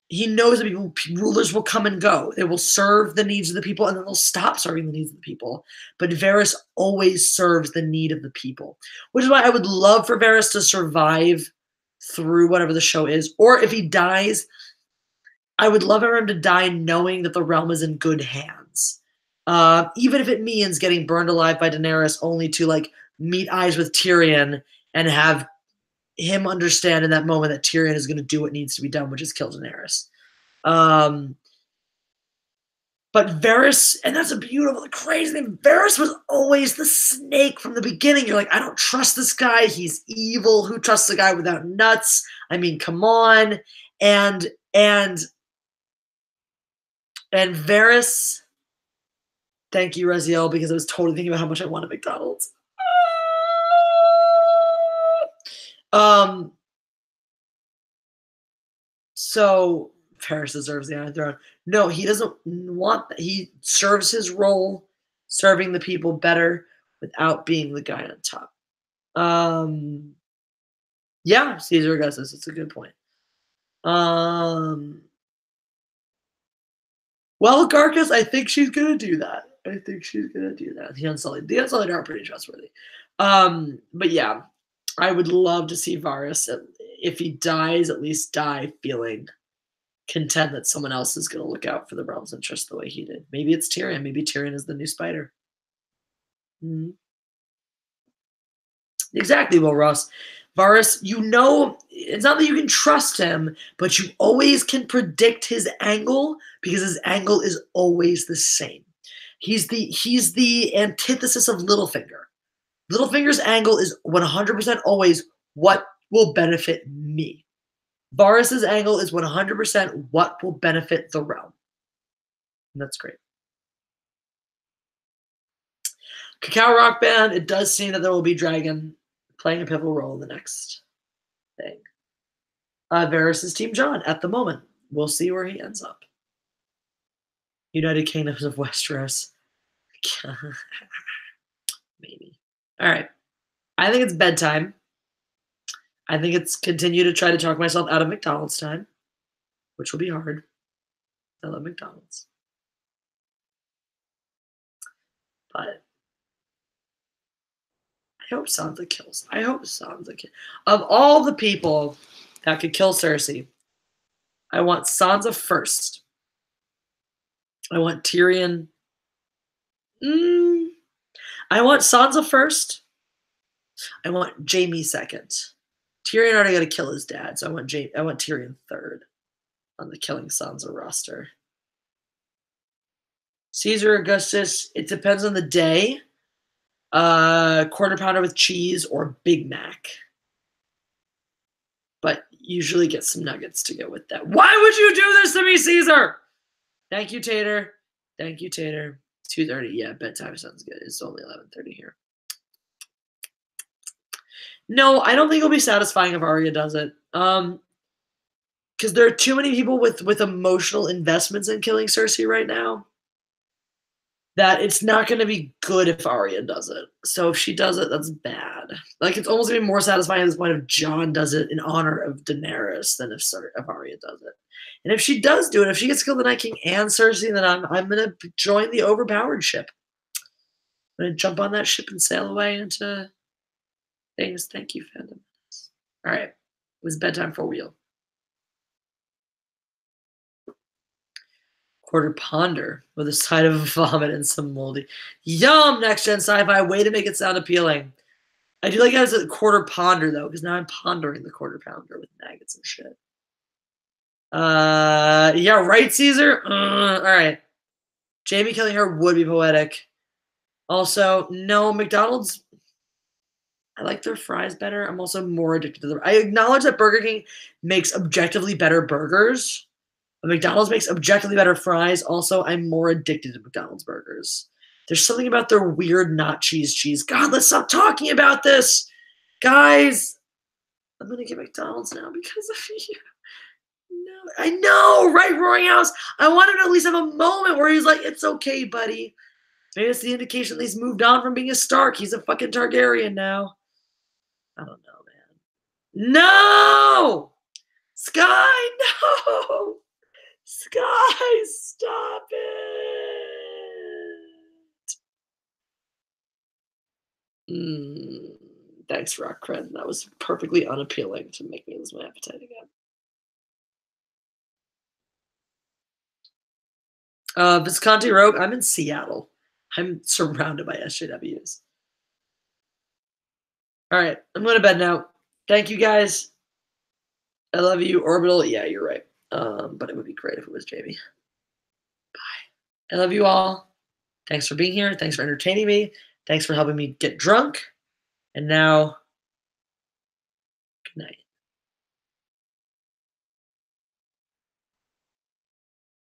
He knows that rulers will come and go. They will serve the needs of the people, and then they'll stop serving the needs of the people. But Varys always serves the need of the people, which is why I would love for Varys to survive through whatever the show is. Or if he dies, I would love for him to die knowing that the realm is in good hands. Even if it means getting burned alive by Daenerys only to like meet eyes with Tyrion and have him understand in that moment that Tyrion is going to do what needs to be done, which is kill Daenerys. But Varys, and that's a beautiful, crazy thing. Varys was always the snake from the beginning. You're like, I don't trust this guy. He's evil. Who trusts a guy without nuts? I mean, come on. And Varys, thank you, Raziel, because I was totally thinking about how much I wanted McDonald's. So Varys deserves the Iron Throne. No, he doesn't want that. He serves his role, serving the people better without being the guy on top. Yeah, Caesar Augustus. It's a good point. Well, Garcus, I think she's gonna do that. I think she's gonna do that. The Unsullied are pretty trustworthy. But yeah, I would love to see Varys. If he dies, at least die feeling content that someone else is gonna look out for the realm's interest the way he did. Maybe it's Tyrion. Maybe Tyrion is the new spider. Mhm. Exactly, Will Ross. Varys, it's not that you can trust him, but you always can predict his angle because his angle is always the same. He's the antithesis of Littlefinger. Littlefinger's angle is 100% always what will benefit me. Varys's angle is 100% what will benefit the realm. And that's great. Cacao Rock Band, it does seem that there will be Dragon playing a pivotal role in the next thing. Varys is Team John at the moment. We'll see where he ends up. United Kingdoms of Westeros. Maybe. All right. I think it's bedtime. I think it's continue to try to talk myself out of McDonald's time, which will be hard. I love McDonald's. But I hope Sansa kills. I hope Sansa kills. Of all the people that could kill Cersei, I want Sansa first. I want Tyrion. I want Sansa first. I want Jaime second. Tyrion already got to kill his dad, so I want Tyrion third on the killing Sansa roster. Caesar Augustus, it depends on the day. Quarter pounder with cheese or Big Mac. But usually get some nuggets to go with that. Why would you do this to me, Caesar? Thank you, Tater. Thank you, Tater. 2:30. Yeah, bedtime sounds good. It's only 11:30 here. No, I don't think it'll be satisfying if Arya does it. Because there are too many people with emotional investments in killing Cersei right now that it's not going to be good if Arya does it. So if she does it, that's bad. Like, it's almost going to be more satisfying at this point if Jon does it in honor of Daenerys than if Arya does it. And if she does do it, if she gets killed the Night King and Cersei, then I'm going to join the overpowered ship. I'm going to jump on that ship and sail away into things. Thank you, fandom. All right. It was bedtime for Wheel. Quarter pounder with a side of vomit and some moldy. Yum! Next gen sci-fi. Way to make it sound appealing. I do like it as a quarter pounder though, because now I'm pondering the quarter pounder with maggots and shit. Yeah, right, Caesar. All right. Jaime killing her would be poetic. Also, no, McDonald's. I like their fries better. I'm also more addicted to them. I acknowledge that Burger King makes objectively better burgers. But McDonald's makes objectively better fries. Also, I'm more addicted to McDonald's burgers. There's something about their weird not cheese. God, let's stop talking about this. Guys, I'm going to get McDonald's now because of you. No, I know, right, Roaring House? I want him to at least have a moment where he's like, it's okay, buddy. Maybe it's the indication that he's moved on from being a Stark. He's a fucking Targaryen now. I don't know, man. No! Sky, no! Sky, stop it! Thanks, Rock Cred. That was perfectly unappealing to make me lose my appetite again. Visconti Rogue, I'm in Seattle. I'm surrounded by SJWs. All right, I'm going to bed now. Thank you, guys. I love you. Orbital, yeah, you're right. But it would be great if it was Jamie. Bye. I love you all. Thanks for being here. Thanks for entertaining me. Thanks for helping me get drunk. And now